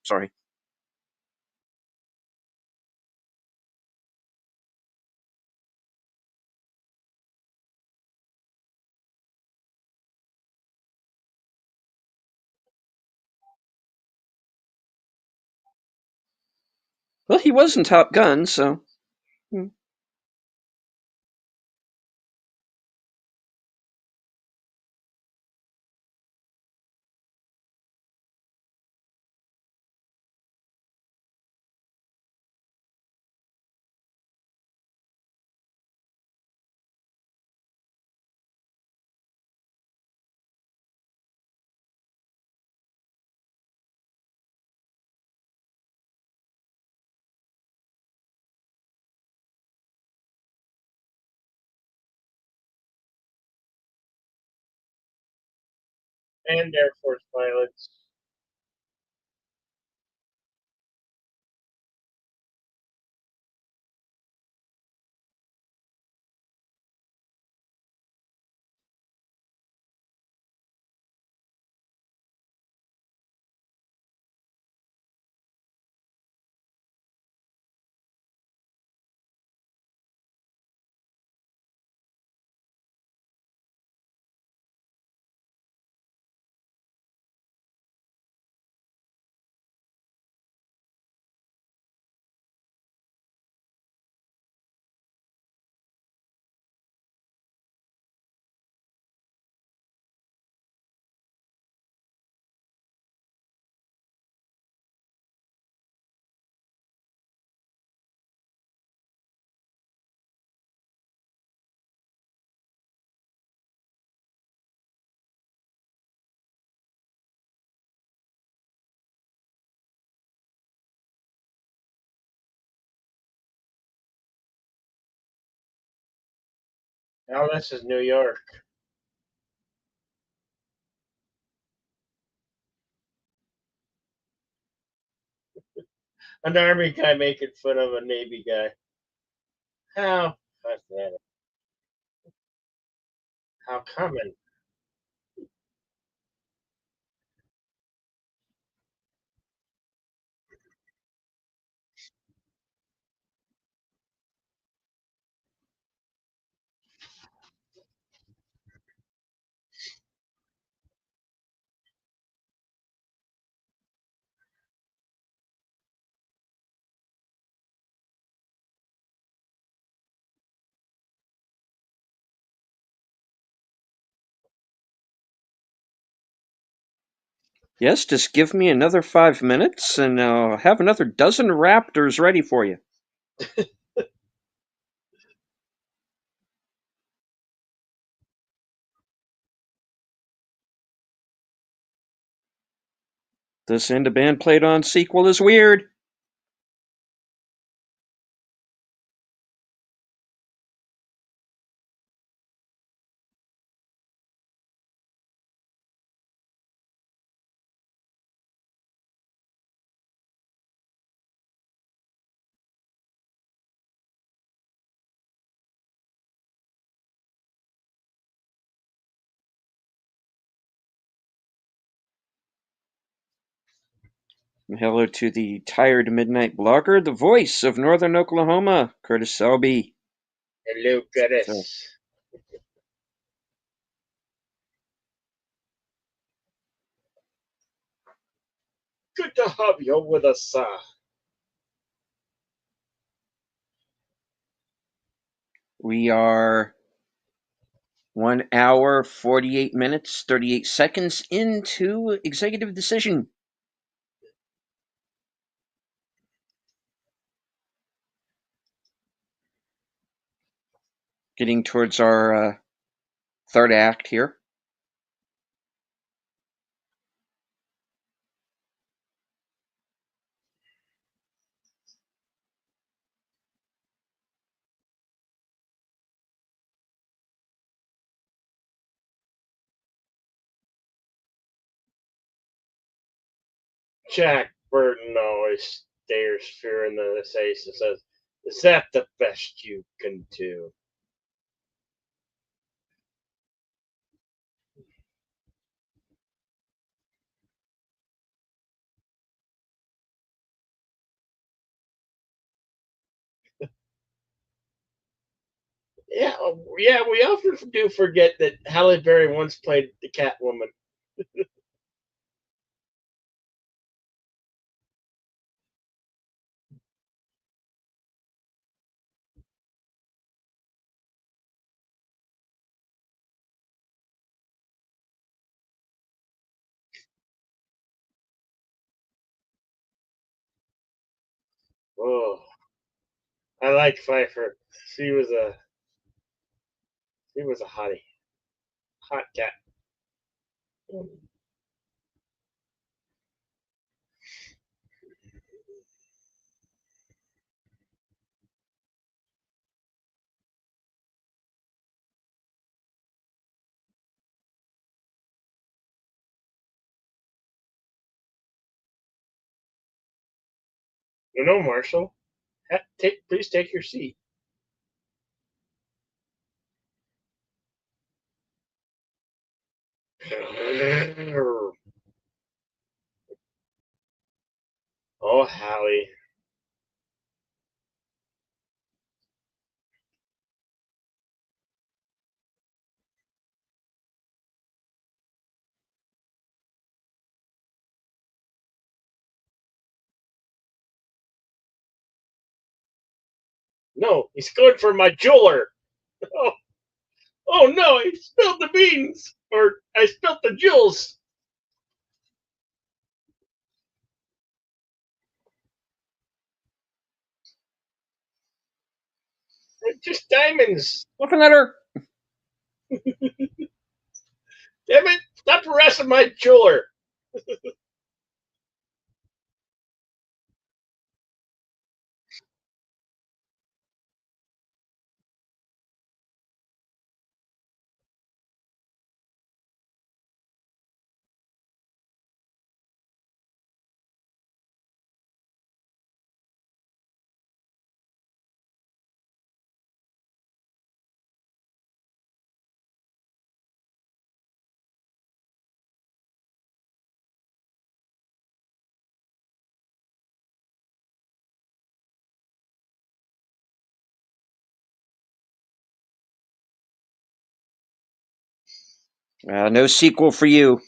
Sorry. Well, he was in Top Gun, so. And Air Force pilots. Now this is New York. An Army guy making fun of a Navy guy. How pathetic. How common. Yes, just give me another 5 minutes and I'll have another dozen Raptors ready for you. This end a band played on sequel is weird. Hello to the tired midnight blogger, the voice of Northern Oklahoma, Curtis Selby. Hello, Curtis. So, good to have you with us, sir. we are 1 hour, 48 minutes, 38 seconds into Executive Decision. Getting towards our third act here. Jack Burton always stares fear in the face and says, "Is that the best you can do?" Yeah, yeah. We often do forget that Halle Berry once played the Catwoman. Oh, I like Pfeiffer. She was a hottie, hot cat. No, Marshall. Please take your seat. Oh, Hallie. No, he's going for my jeweler. Oh, oh no, he spilled the beans. Or I spilled the jewels. They're just diamonds. Looking at her. Damn it. Stop harassing my jeweler. No sequel for you.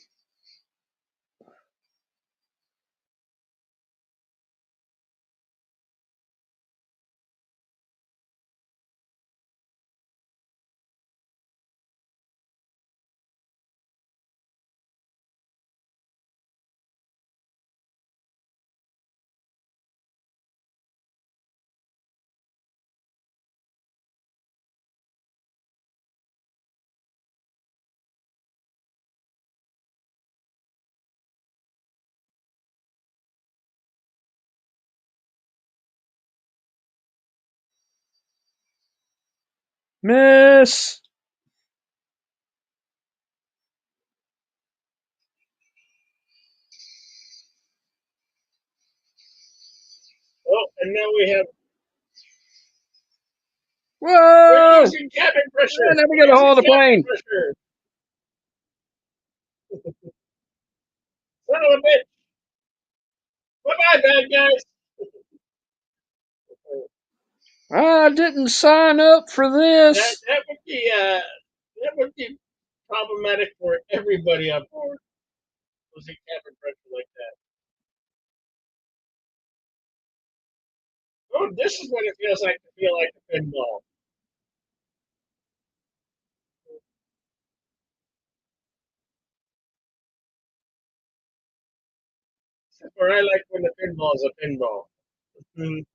Miss. Oh, and now we're Whoa! losing cabin pressure. I never We're get a hold losing of the cabin plane. pressure. Son of a bitch. Bye bye, bad guys. I didn't sign up for That this. that would be problematic for everybody on board. Losing cabin pressure like that. Oh, this is what it feels like to feel like a pinball. Or I like when the pinball is a pinball. Mm.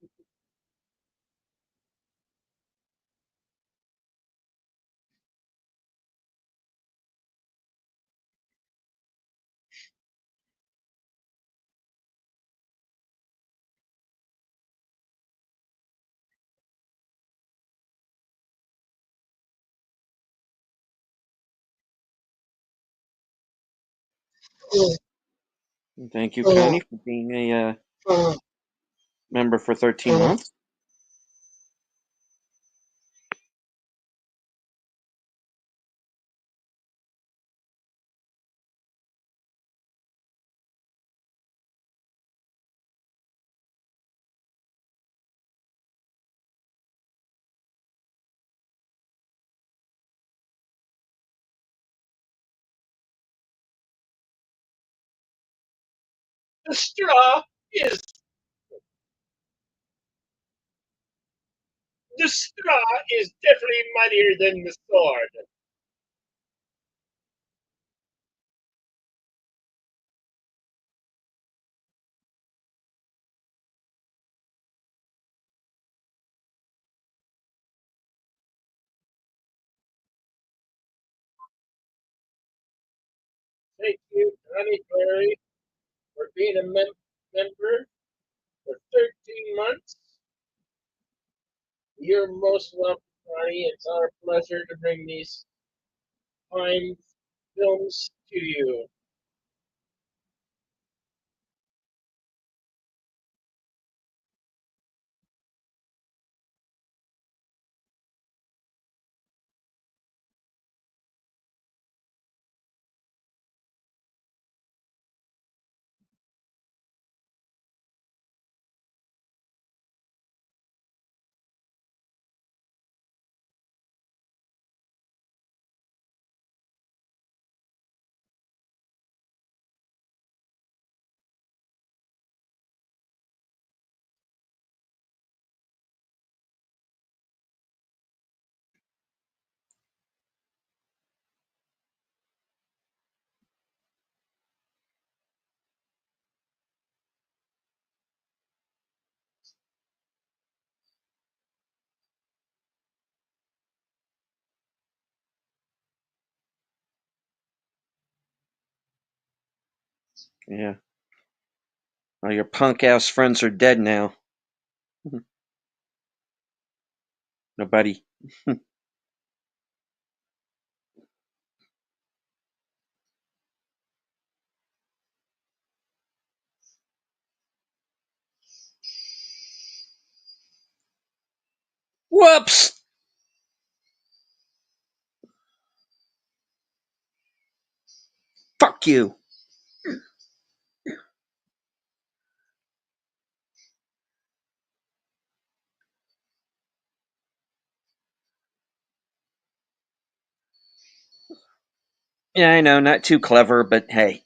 Thank you, Connie, for being a member for 13 months. The straw is definitely mightier than the sword. Thank you, Honey Berry, for being a member for 13 months. You're most welcome, Honey. It's our pleasure to bring these fine films to you. Yeah. Well, your punk ass friends are dead now. Nobody. Whoops! Fuck you. Yeah, I know, not too clever, but hey.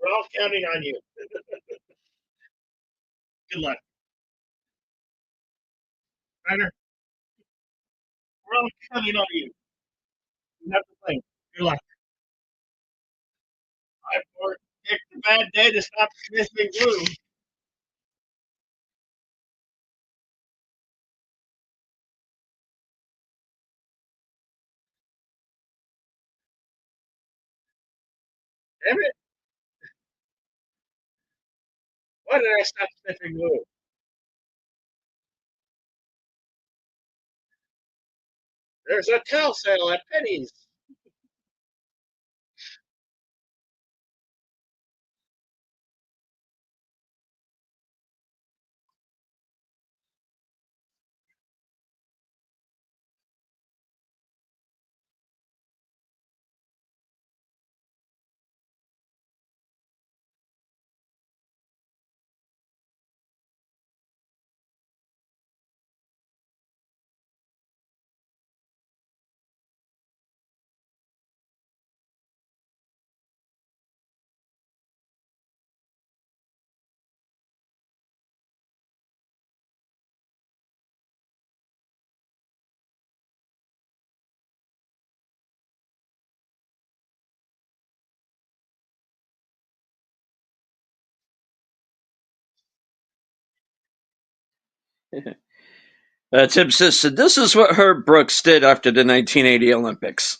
We're all counting on you. Good luck. Ryder, we're all counting on you. You have to play. Good luck. It's a bad day to stop sniffing glue. Damn it! Why did I stop sniffing glue? There's a towel sale at Penny's. Tim says, so this is what Herb Brooks did after the 1980 Olympics.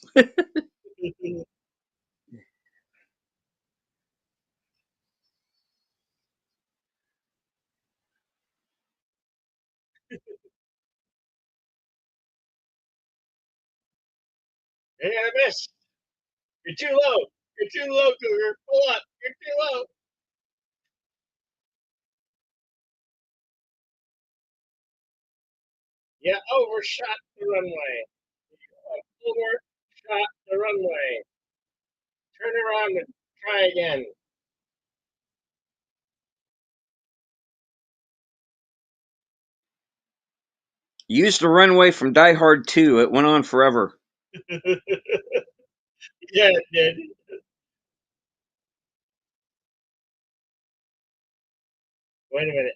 You're gonna miss. You're too low. You're too low, Cougar. Pull up. You're too low. You overshot the runway. You overshot the runway. Turn around and try again. Used the runway from Die Hard 2. It went on forever. Yeah, it did. Wait a minute.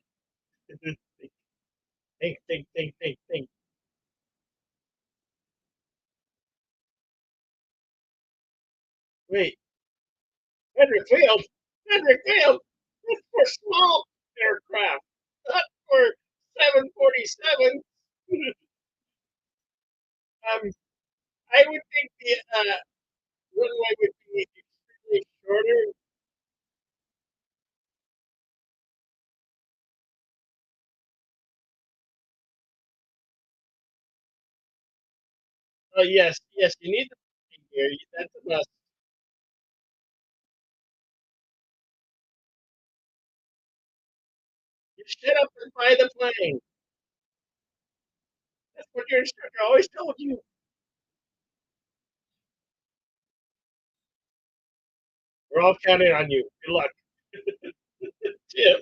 Think. Wait, Frederick Field? Frederick Field? That's for small aircraft, not for 747. I would think the runway would be extremely shorter. Oh, yes, you need the landing gear. That's a must. You shut up and fly the plane. That's what your instructor always told you. We're all counting on you. Good luck, Tim.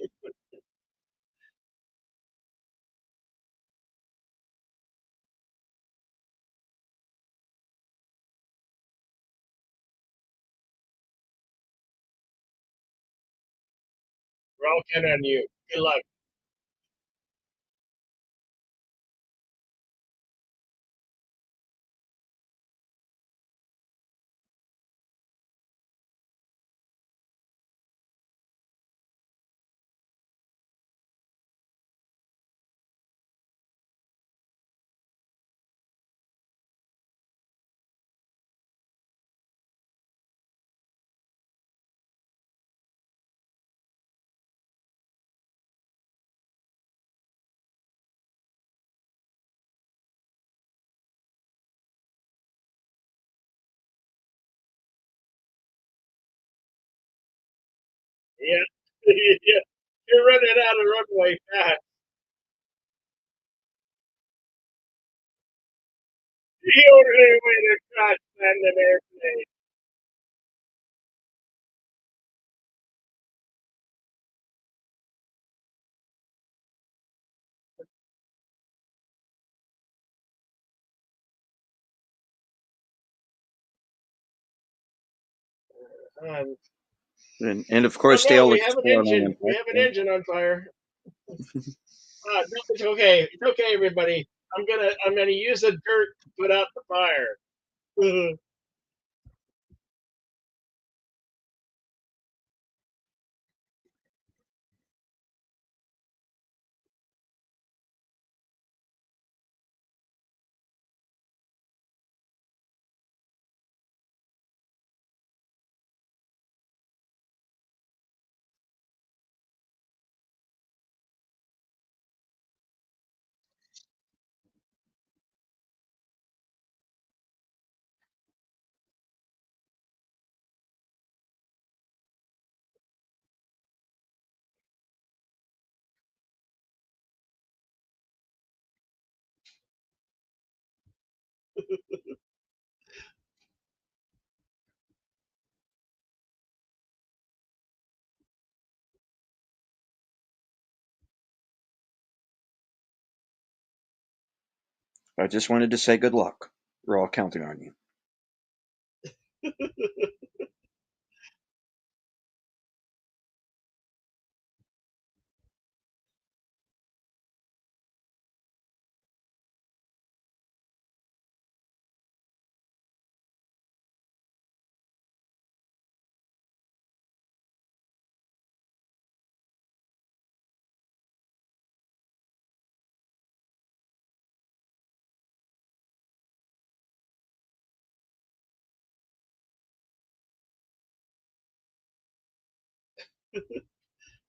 We're all counting on you. Good luck. Yeah. Yeah. You're running out of runway fast. The only way to crash land an airplane. Um, And of oh course, they no, all we have an explode on engine. We impact. have an engine on fire. No, it's okay. It's okay, everybody. I'm gonna use the dirt to put out the fire. I just wanted to say good luck. We're all counting on you.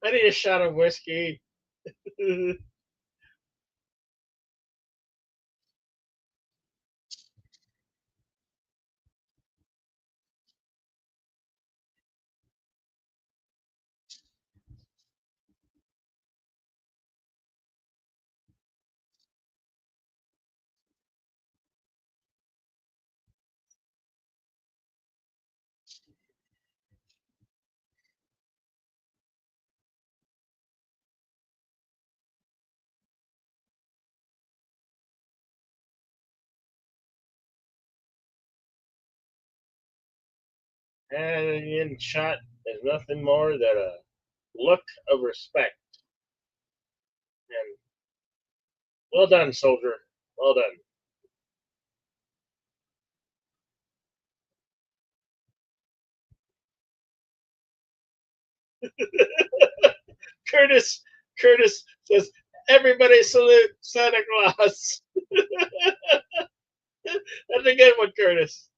I need a shot of whiskey. And in shot is nothing more than a look of respect. And well done, soldier. Well done. Curtis Curtis says, "Everybody salute Santa Claus." That's a good one, Curtis.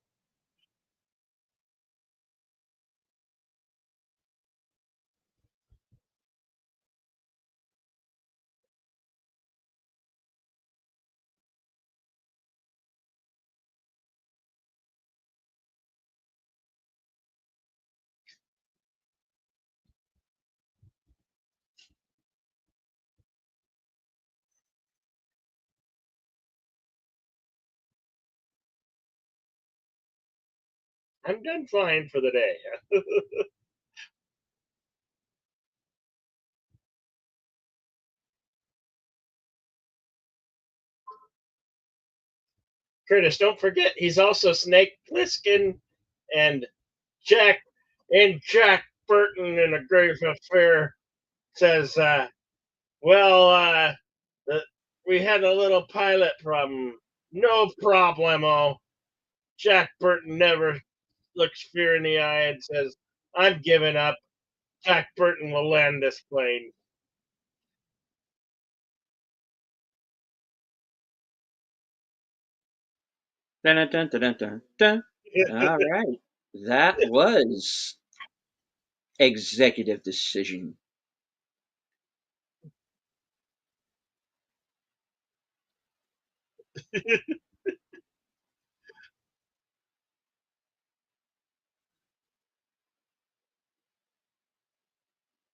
I'm done flying for the day. Curtis, don't forget he's also Snake Plissken and Jack Jack Burton in A Grave Affair says, well, we had a little pilot problem. No problemo. Jack Burton never looks fear in the eye and says, I'm giving up. Jack Burton will land this plane. Dun, dun, dun, dun, dun, dun. All right. That was executive decision.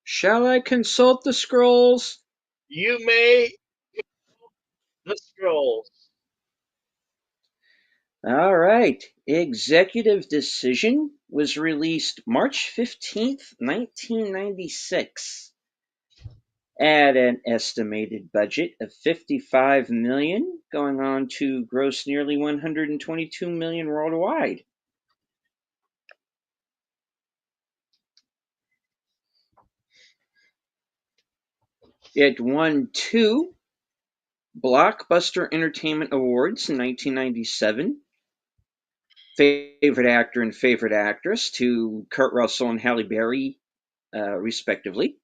Shall I consult the scrolls? You may the scrolls. All right. Executive Decision was released March 15th, 1996 at an estimated budget of $55 million, going on to gross nearly $122 million worldwide. It won 2 Blockbuster Entertainment Awards in 1997. Favorite Actor and Favorite Actress to Kurt Russell and Halle Berry, respectively.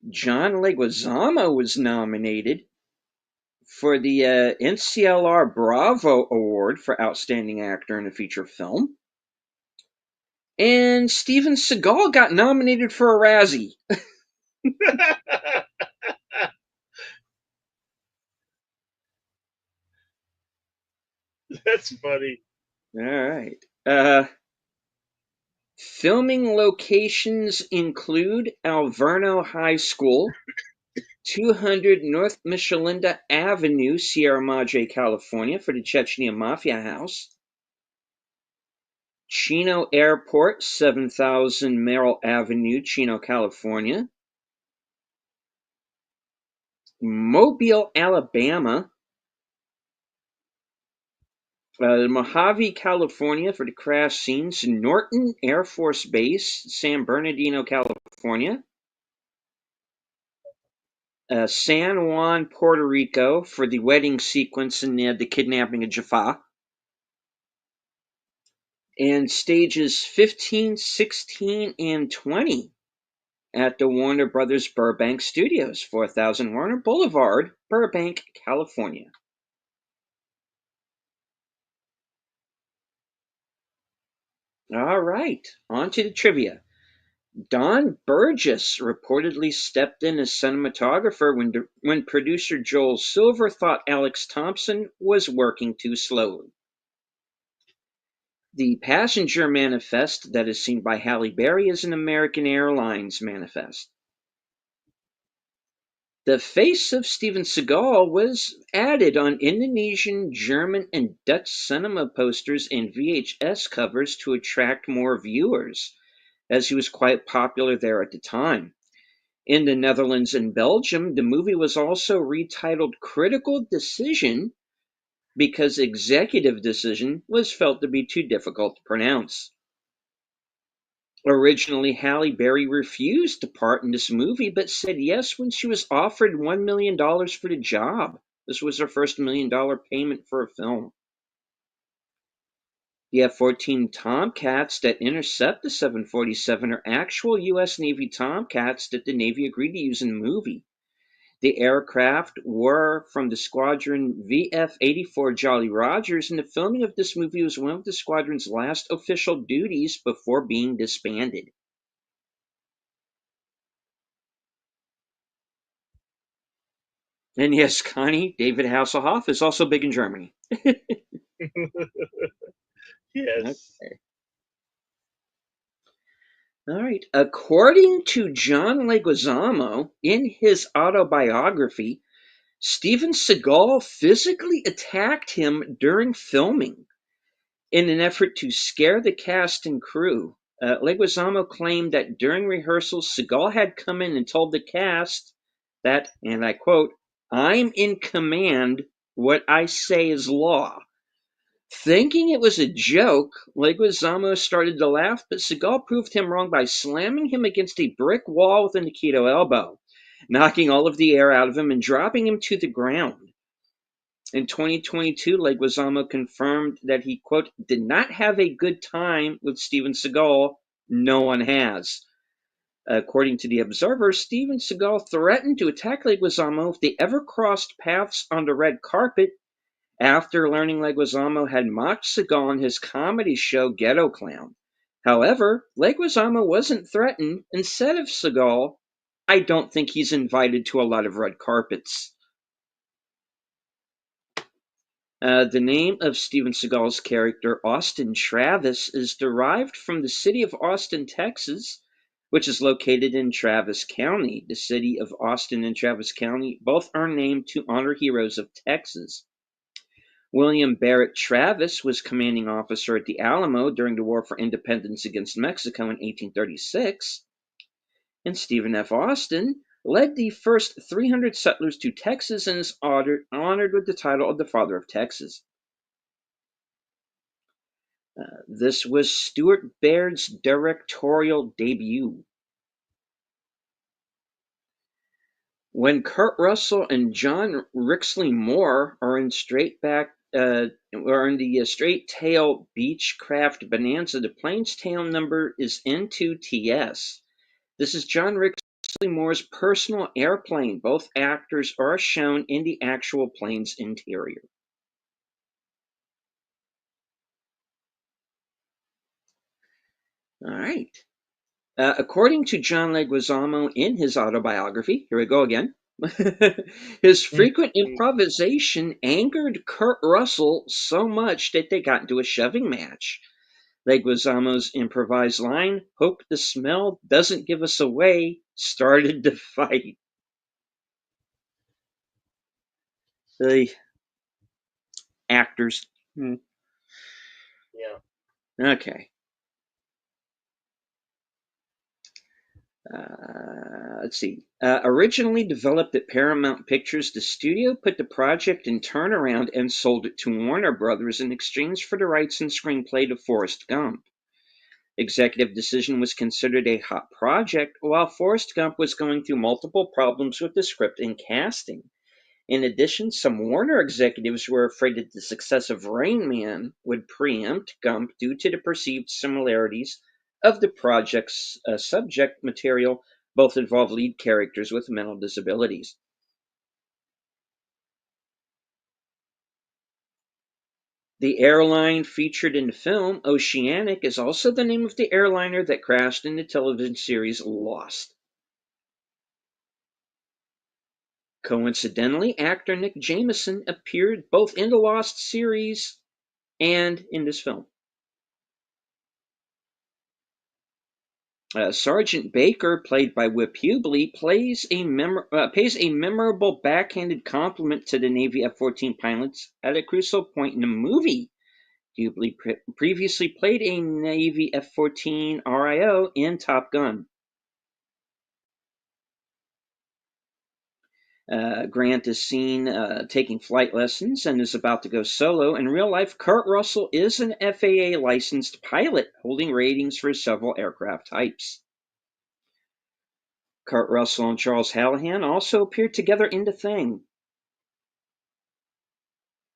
John Leguizamo was nominated for the NCLR Bravo Award for Outstanding Actor in a Feature Film. And Steven Seagal got nominated for a Razzie. That's funny. All right. Filming locations include Alverno High School, 200 North Michelinda Avenue, Sierra Madre, California, for the Chechnya Mafia House. Chino Airport, 7000 Merrill Avenue, Chino, California. Mobile, Alabama, Mojave, California for the crash scenes, Norton Air Force Base, San Bernardino, California, San Juan, Puerto Rico for the wedding sequence and the kidnapping of Jaffa, and stages 15, 16, and 20 at the Warner Brothers Burbank Studios, 4000 Warner Boulevard, Burbank, California. All right, on to the trivia. Don Burgess reportedly stepped in as cinematographer when producer Joel Silver thought Alex Thompson was working too slowly. The passenger manifest that is seen by Halle Berry is an American Airlines manifest. The face of Steven Seagal was added on Indonesian, German, and Dutch cinema posters and VHS covers to attract more viewers, as he was quite popular there at the time. In the Netherlands and Belgium, the movie was also retitled Critical Decision because Executive Decision was felt to be too difficult to pronounce. Originally, Halle Berry refused to part in this movie, but said yes when she was offered $1 million for the job. This was her first $1 million payment for a film. The F-14 Tomcats that intercept the 747 are actual U.S. Navy Tomcats that the Navy agreed to use in the movie. The aircraft were from the squadron VF-84 Jolly Rogers, and the filming of this movie was one of the squadron's last official duties before being disbanded. And yes, Connie, David Hasselhoff is also big in Germany. Yes. Okay. All right. According to John Leguizamo, in his autobiography, Steven Seagal physically attacked him during filming in an effort to scare the cast and crew. Leguizamo claimed that during rehearsals, Seagal had come in and told the cast that, and I quote, "I'm in command. What I say is law." Thinking it was a joke, Leguizamo started to laugh, but Seagal proved him wrong by slamming him against a brick wall with a Nikito elbow, knocking all of the air out of him and dropping him to the ground. In 2022, Leguizamo confirmed that he, quote, "did not have a good time with Steven Seagal. No one has." According to The Observer, Steven Seagal threatened to attack Leguizamo if they ever crossed paths on the red carpet after learning Leguizamo had mocked Seagal on his comedy show Ghetto Clown. However, Leguizamo wasn't threatened and said of Seagal, "I don't think he's invited to a lot of red carpets." The name of Steven Seagal's character, Austin Travis, is derived from the city of Austin, Texas, which is located in Travis County. The city of Austin and Travis County both are named to honor heroes of Texas. William Barrett Travis was commanding officer at the Alamo during the War for Independence against Mexico in 1836, and Stephen F. Austin led the first 300 settlers to Texas and is honored with the title of the Father of Texas. This was Stuart Baird's directorial debut. When Kurt Russell and John Rixley Moore are in the straight tail Beechcraft Bonanza, the plane's tail number is N2TS. This is John Rixley Moore's personal airplane. Both actors are shown in the actual plane's interior. All right. According to John Leguizamo in his autobiography, here we go again, his frequent improvisation angered Kurt Russell so much that they got into a shoving match. Leguizamo's improvised line, "Hope the smell doesn't give us away," started the fight. The actors. Yeah. Okay. Let's see. Originally developed at Paramount Pictures, the studio put the project in turnaround and sold it to Warner Brothers in exchange for the rights and screenplay to Forrest Gump. Executive decision was considered a hot project, while Forrest Gump was going through multiple problems with the script and casting. In addition, some Warner executives were afraid that the success of Rain Man would preempt Gump due to the perceived similarities of the project's subject material. Both involve lead characters with mental disabilities. The airline featured in the film, Oceanic, is also the name of the airliner that crashed in the television series Lost. Coincidentally, actor Nick Jameson appeared both in the Lost series and in this film. Sergeant Baker, played by Whip Hubley, pays a memorable backhanded compliment to the Navy F-14 pilots at a crucial point in the movie. Hubley previously played a Navy F-14 RIO in Top Gun. Grant is seen taking flight lessons and is about to go solo. In real life, Kurt Russell is an FAA licensed pilot, holding ratings for several aircraft types. Kurt Russell and Charles Hallahan also appeared together in The Thing.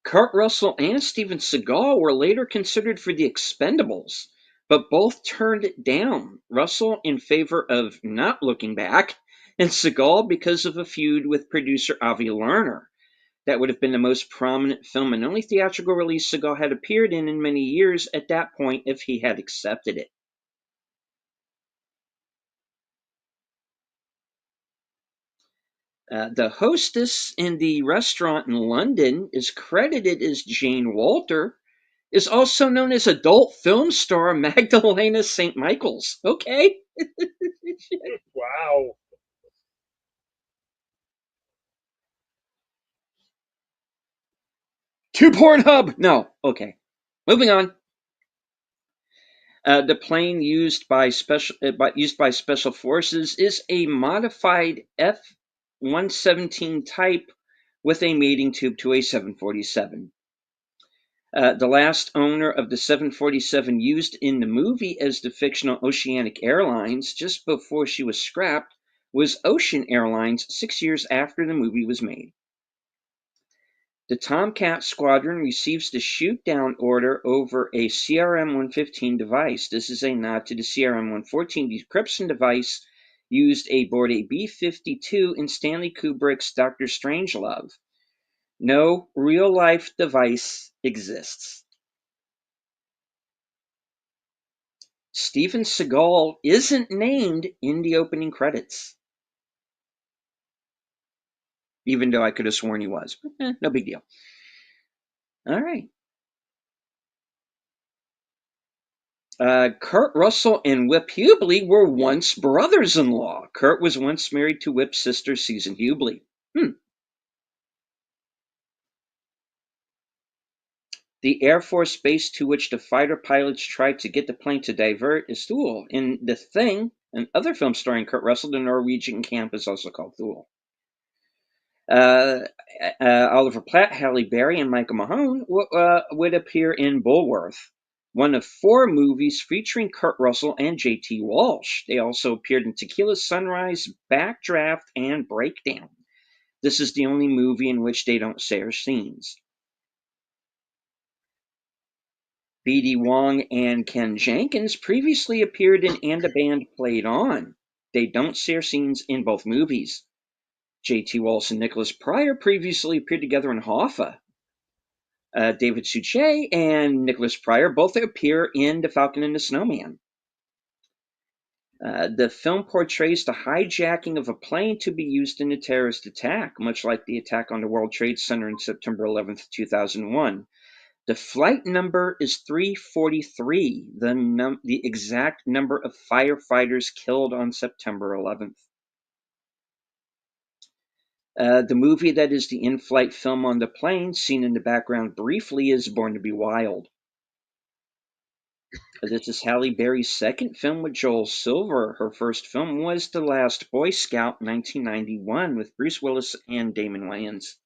Kurt Russell and Steven Seagal were later considered for The Expendables, but both turned it down. Russell in favor of Not Looking Back, and Seagal because of a feud with producer Avi Lerner. That would have been the most prominent film and only theatrical release Seagal had appeared in many years at that point if he had accepted it. The hostess in the restaurant in London is credited as Jane Walter, is also known as adult film star Magdalena St. Michaels. Okay. Wow. To Pornhub! No. Okay. Moving on. The plane used by special forces is a modified F-117 type with a mating tube to a 747. The last owner of the 747 used in the movie as the fictional Oceanic Airlines just before she was scrapped was Ocean Airlines 6 years after the movie was made. The Tomcat Squadron receives the shoot-down order over a CRM-115 device. This is a nod to the CRM-114 decryption device used aboard a B-52 in Stanley Kubrick's Dr. Strangelove. No real-life device exists. Steven Seagal isn't named in the opening credits, even though I could have sworn he was. But, no big deal. All right. Kurt Russell and Whip Hubley were once brothers-in-law. Kurt was once married to Whip's sister, Susan Hubley. The Air Force base to which the fighter pilots tried to get the plane to divert is Thule. In The Thing, another film starring Kurt Russell, the Norwegian camp is also called Thule. Oliver Platt, Halle Berry, and Michael Mahone would appear in Bulworth, one of 4 movies featuring Kurt Russell and J.T. Walsh. They also appeared in Tequila Sunrise, Backdraft, and Breakdown. This is the only movie in which they don't share scenes. B.D. Wong and Ken Jenkins previously appeared in And the Band Played On. They don't share scenes in both movies. J.T. Walsh and Nicholas Pryor previously appeared together in Hoffa. David Suchet and Nicholas Pryor both appear in The Falcon and the Snowman. The film portrays the hijacking of a plane to be used in a terrorist attack, much like the attack on the World Trade Center on September 11th, 2001. The flight number is 343, the exact number of firefighters killed on September 11th. The movie that is the in-flight film on the plane, seen in the background briefly, is Born to Be Wild. This is Halle Berry's second film with Joel Silver. Her first film was The Last Boy Scout, 1991, with Bruce Willis and Damon Wayans.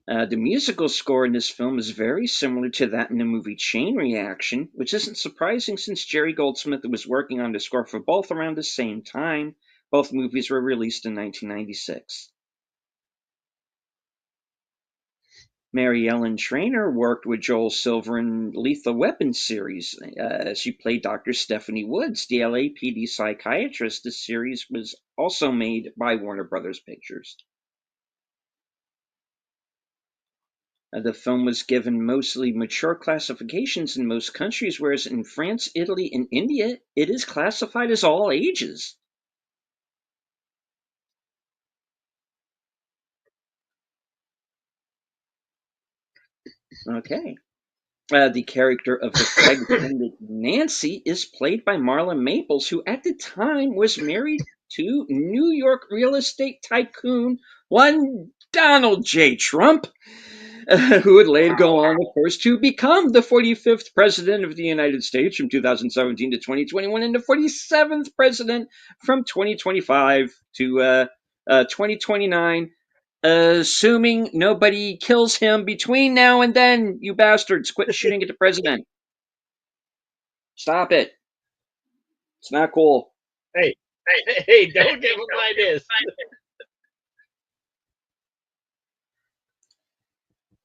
The musical score in this film is very similar to that in the movie Chain Reaction, which isn't surprising since Jerry Goldsmith was working on the score for both around the same time. Both movies were released in 1996. Mary Ellen Trainor worked with Joel Silver in Lethal Weapon series. She played Dr. Stephanie Woods, the LAPD psychiatrist. This series was also made by Warner Brothers Pictures. The film was given mostly mature classifications in most countries, whereas in France, Italy, and India, it is classified as all ages. Okay. The character of the flight attendant Nancy is played by Marla Maples, who at the time was married to New York real estate tycoon one Donald J. Trump, who would later go on, of course, to become the 45th president of the United States from 2017 to 2021 and the 47th president from 2025 to 2029. Assuming nobody kills him between now and then, you bastards, quit shooting at the president. Stop it. It's not cool. Hey, don't give him ideas.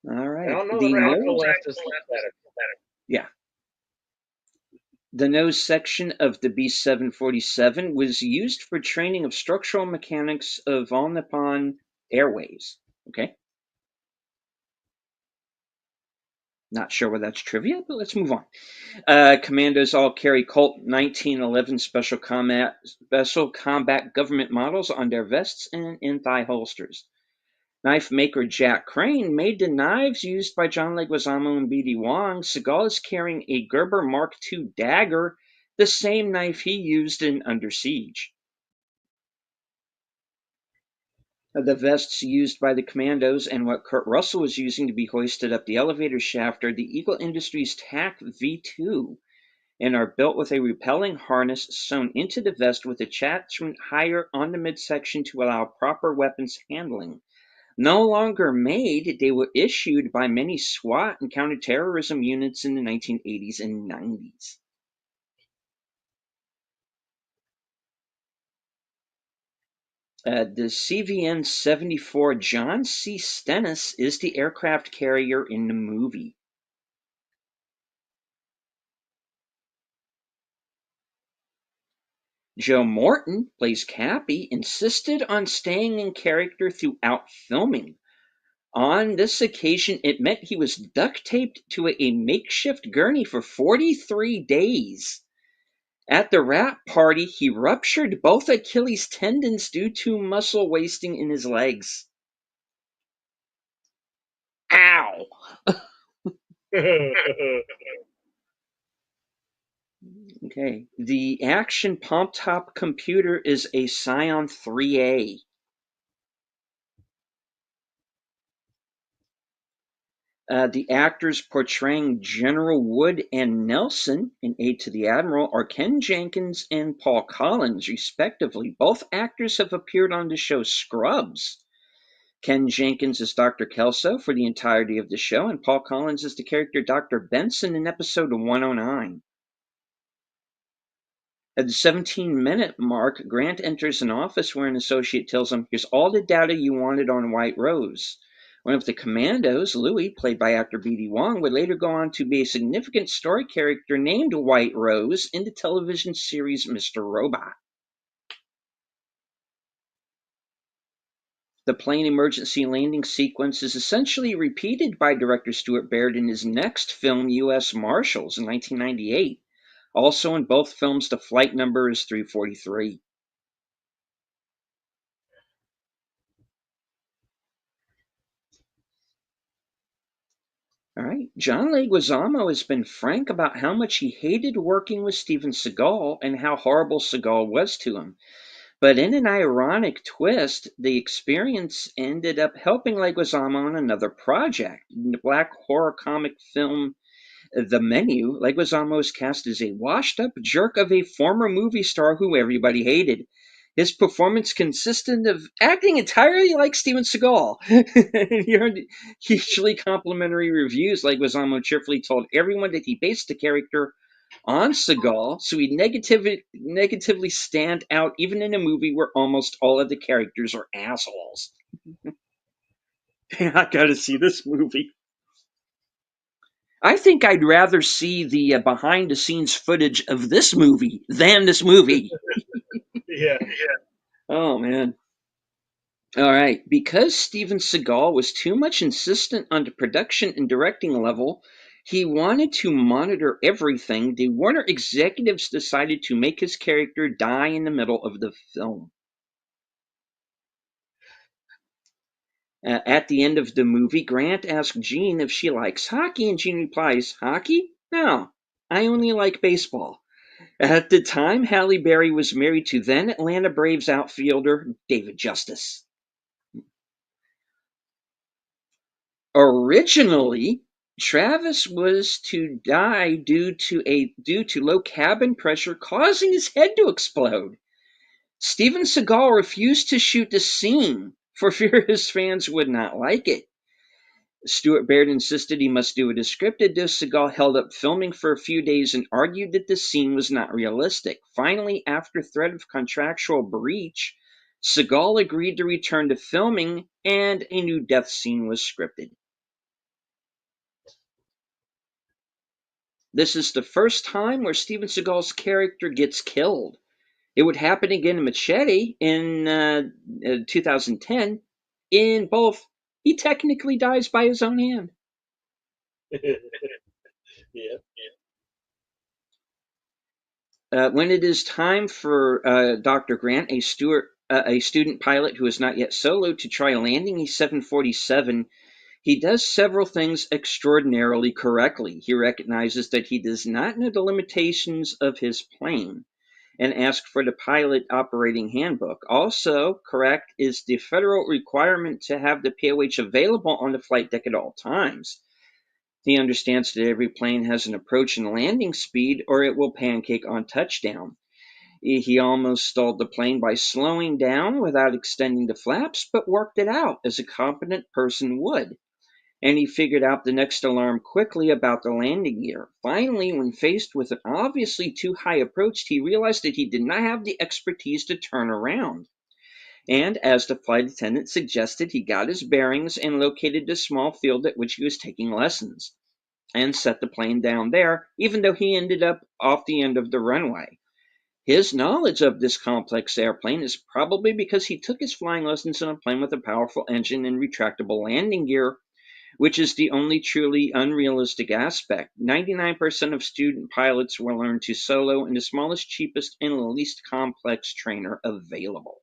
All right. I don't know the radical leftist better. Yeah. The nose section of the B-747 was used for training of structural mechanics of All Nippon Airways. Okay. Not sure whether that's trivia, but let's move on. Commandos all carry Colt 1911 special combat government models on their vests and in thigh holsters. Knife maker Jack Crane made the knives used by John Leguizamo and B.D. Wong. Seagal is carrying a Gerber Mark II dagger, the same knife he used in Under Siege. The vests used by the commandos and what Kurt Russell was using to be hoisted up the elevator shaft are the Eagle Industries TAC V2 and are built with a repelling harness sewn into the vest with attachment higher on the midsection to allow proper weapons handling. No longer made, they were issued by many SWAT and counterterrorism units in the 1980s and 90s. The CVN-74 John C. Stennis is the aircraft carrier in the movie. Joe Morton plays Cappy, insisted on staying in character throughout filming. On this occasion, it meant he was duct taped to a makeshift gurney for 43 days. At the wrap party, he ruptured both Achilles tendons due to muscle wasting in his legs. Ow! Okay. The Action Pump Top computer is a Scion 3A. The actors portraying General Wood and Nelson in Aid to the Admiral are Ken Jenkins and Paul Collins, respectively. Both actors have appeared on the show Scrubs. Ken Jenkins is Dr. Kelso for the entirety of the show, and Paul Collins is the character Dr. Benson in episode 109. At the 17-minute mark, Grant enters an office where an associate tells him, "Here's all the data you wanted on White Rose." One of the commandos, Louis, played by actor B.D. Wong, would later go on to be a significant story character named White Rose in the television series Mr. Robot. The plane emergency landing sequence is essentially repeated by director Stuart Baird in his next film, U.S. Marshals, in 1998. Also in both films, the flight number is 343. All right. John Leguizamo has been frank about how much he hated working with Steven Seagal and how horrible Seagal was to him. But in an ironic twist, the experience ended up helping Leguizamo on another project, the black horror comic film The Menu, Leguizamo is cast as a washed-up jerk of a former movie star who everybody hated. His performance consisted of acting entirely like Steven Seagal. He earned hugely complimentary reviews. Leguizamo cheerfully told everyone that he based the character on Seagal, so he negatively stand out even in a movie where almost all of the characters are assholes. I gotta see this movie. I think I'd rather see the behind-the-scenes footage of this movie than this movie. Yeah. Oh, man. All right. Because Steven Seagal was too much insistent on the production and directing level, he wanted to monitor everything. The Warner executives decided to make his character die in the middle of the film. At the end of the movie, Grant asks Jean if she likes hockey, and Jean replies, "Hockey? No, I only like baseball." At the time, Halle Berry was married to then Atlanta Braves outfielder David Justice. Originally, Travis was to die due to low cabin pressure causing his head to explode. Steven Seagal refused to shoot the scene for fear his fans would not like it. Stuart Baird insisted he must do it as scripted, though Seagal held up filming for a few days and argued that the scene was not realistic. Finally, after threat of contractual breach, Seagal agreed to return to filming and a new death scene was scripted. This is the first time where Steven Seagal's character gets killed. It would happen again in Machete in 2010. In both, he technically dies by his own hand. Yeah. When it is time for Dr. Grant, a student pilot who is not yet soloed, to try landing a 747, he does several things extraordinarily correctly. He recognizes that he does not know the limitations of his plane and asks for the pilot operating handbook. Also correct is the federal requirement to have the POH available on the flight deck at all times. He understands that every plane has an approach and landing speed or it will pancake on touchdown. He almost stalled the plane by slowing down without extending the flaps, but worked it out as a competent person would. And he figured out the next alarm quickly about the landing gear. Finally, when faced with an obviously too high approach, he realized that he did not have the expertise to turn around. And as the flight attendant suggested, he got his bearings and located the small field at which he was taking lessons, and set the plane down there, even though he ended up off the end of the runway. His knowledge of this complex airplane is probably because he took his flying lessons in a plane with a powerful engine and retractable landing gear, which is the only truly unrealistic aspect. 99% of student pilots will learn to solo in the smallest, cheapest, and least complex trainer available.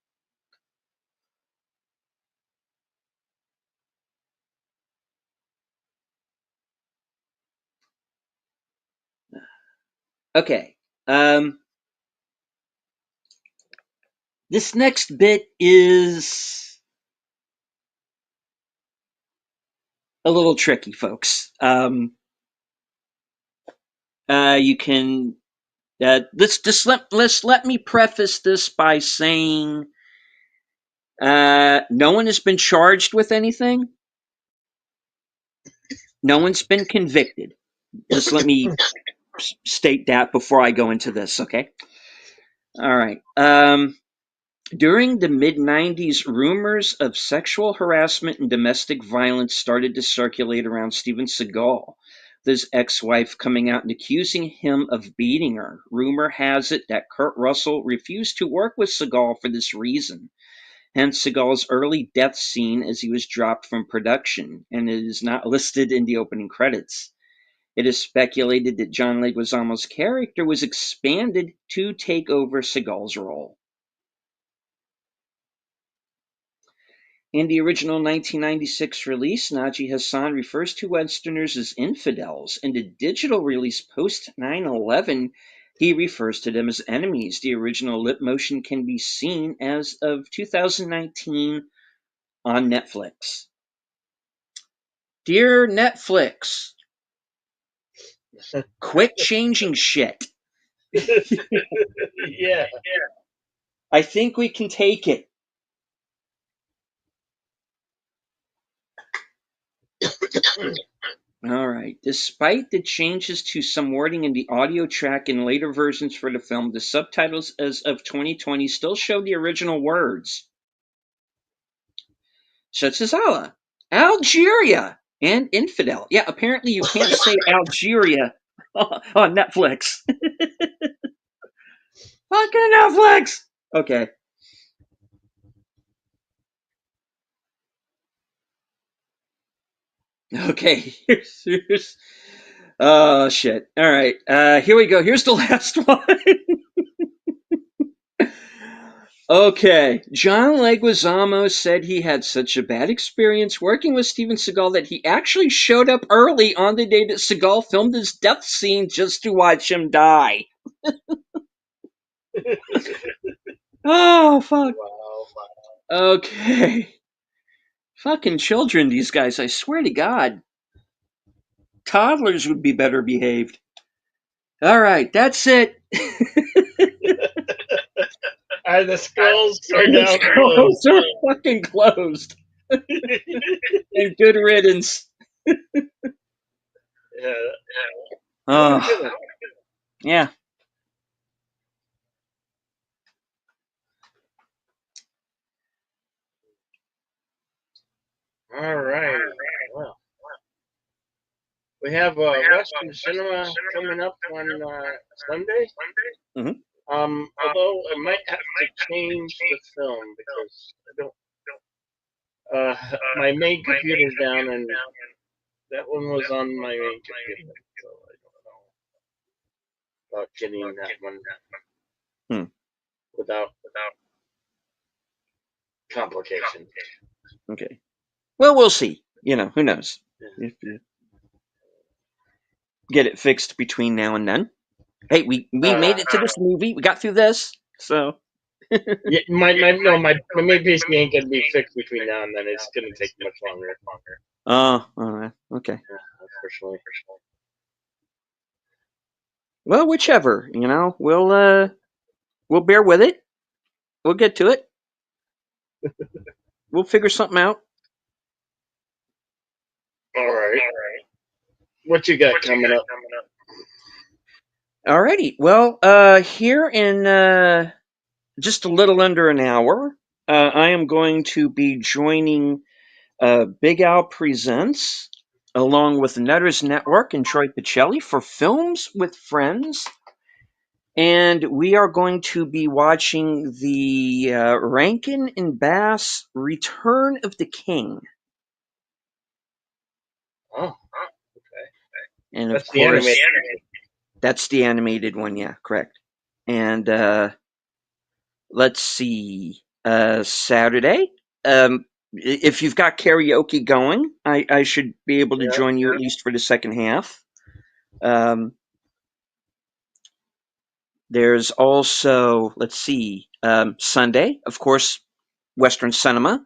Okay. This next bit is a little tricky, folks. You can let me preface this by saying no one has been charged with anything. No one's been convicted. Just let me state that before I go into this, okay? All right. During the mid-90s, rumors of sexual harassment and domestic violence started to circulate around Steven Seagal, his ex-wife coming out and accusing him of beating her. Rumor has it that Kurt Russell refused to work with Seagal for this reason. Hence Seagal's early death scene as he was dropped from production, and it is not listed in the opening credits. It is speculated that John Leguizamo's character was expanded to take over Seagal's role. In the original 1996 release, Najee Hassan refers to Westerners as infidels. In the digital release post 9/11, he refers to them as enemies. The original lip motion can be seen as of 2019 on Netflix. Dear Netflix, Quit changing shit. Yeah. I think we can take it. All right. Despite the changes to some wording in the audio track in later versions for the film, the subtitles as of 2020 still show the original words, such as Allah, Algeria, and infidel. Yeah, apparently you can't say Algeria on Netflix. Fucking Netflix! Okay. Okay, here's oh shit. All right, here we go. Here's the last one. Okay, John Leguizamo said he had such a bad experience working with Steven Seagal that he actually showed up early on the day that Seagal filmed his death scene just to watch him die. Oh fuck. Wow. Okay. Fucking children, these guys, I swear to God. Toddlers would be better behaved. All right, that's it. The skulls are The now closed. schools are fucking closed. And good riddance. Yeah. Oh, yeah. All right. Well, we have Western cinema coming up on Sunday. Mhm. Although I might have to change the film because I don't. My main computer's down, and that one was on my main computer, so I don't know about getting that one Hmm. without complications. Okay. Well, we'll see. You know, who knows? Yeah. If you get it fixed between now and then. Hey, we made it to this movie. We got through this. So. Yeah, my main PC ain't gonna be fixed between now and then. It's gonna take much longer. Oh, okay. Yeah, unfortunately. Well, whichever. You know, we'll bear with it. We'll get to it. We'll figure something out. All right. What you got coming up? Alrighty. Well, here in just a little under an hour, I am going to be joining Big Al Presents along with Nutters Network and Troy Pacelli for Films with Friends. And we are going to be watching the Rankin and Bass Return of the King. Oh, okay. And That's of the course, animated. that's the animated one. Yeah, correct. And let's see, Saturday. If you've got karaoke going, I should be able to Yeah. join you at least for the second half. There's also, let's see, Sunday, of course, Western Cinema.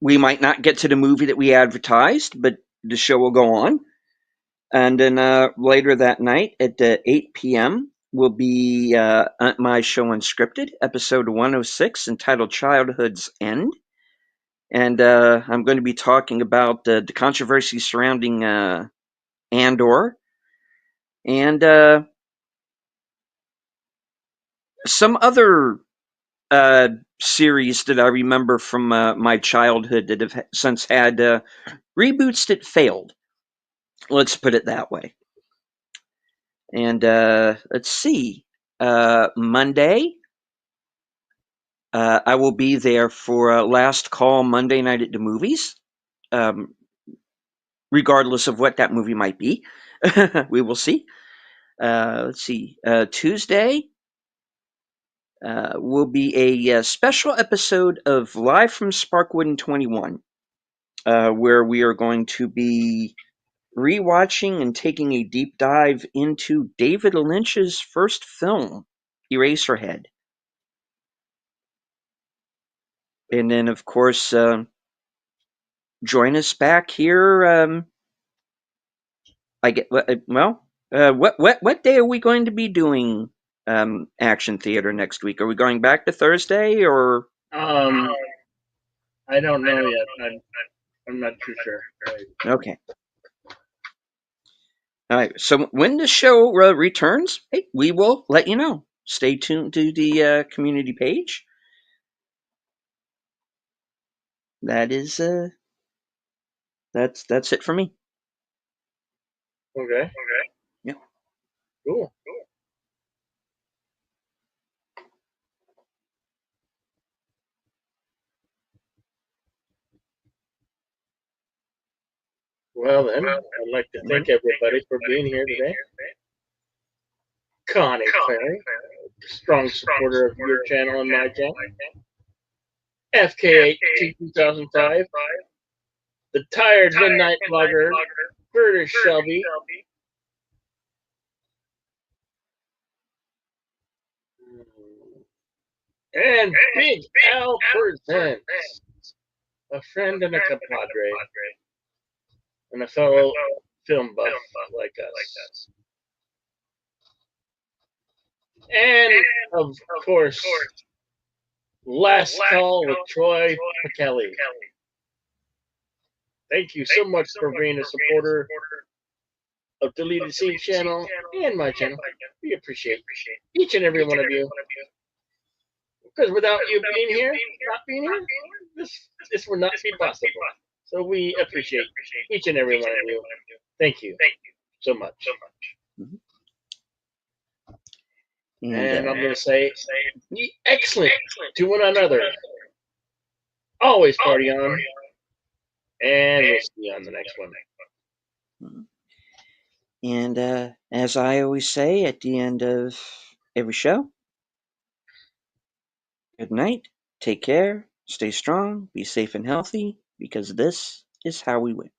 We might not get to the movie that we advertised, but the show will go on. And then later that night at 8 p.m. will be my show Unscripted, episode 106, entitled Childhood's End. And I'm going to be talking about the controversy surrounding Andor and some other series that I remember from my childhood that have since had reboots that failed. Let's put it that way. And let's see. Monday, I will be there for Last Call Monday Night at the Movies. Regardless of what that movie might be, we will see. Let's see. Tuesday will be a special episode of Live from Sparkwood in 21, where we are going to be rewatching and taking a deep dive into David Lynch's first film, Eraserhead. And then, of course, join us back here I get well. What day are we going to be doing Action Theater next week? Are we going back to Thursday or? I don't know yet. I'm not too sure. Okay. All right. So when the show returns, hey, we will let you know. Stay tuned to the community page. That is that's it for me. Okay. Yeah. Cool. Well then, I'd like to thank everybody for being here today. Connie Clary, strong supporter of your channel and my channel. FK8 2005, the tired midnight vlogger, Curtis Shelby, and Big Al presents, a friend and a compadre, and a fellow film buff like us. And, of course, Last Call with Troy Kelly. Thank you so much for being a supporter of Deleted Scene channel and my channel. We appreciate each and every one of you. Because without you being here, not being here, this would not be possible. So we appreciate each and every one of you. Thank you so much. And I'm going to say, be excellent to one another. Always party on. And we'll see you on the next one. And as I always say at the end of every show, good night, take care, stay strong, be safe and healthy, because this is how we win.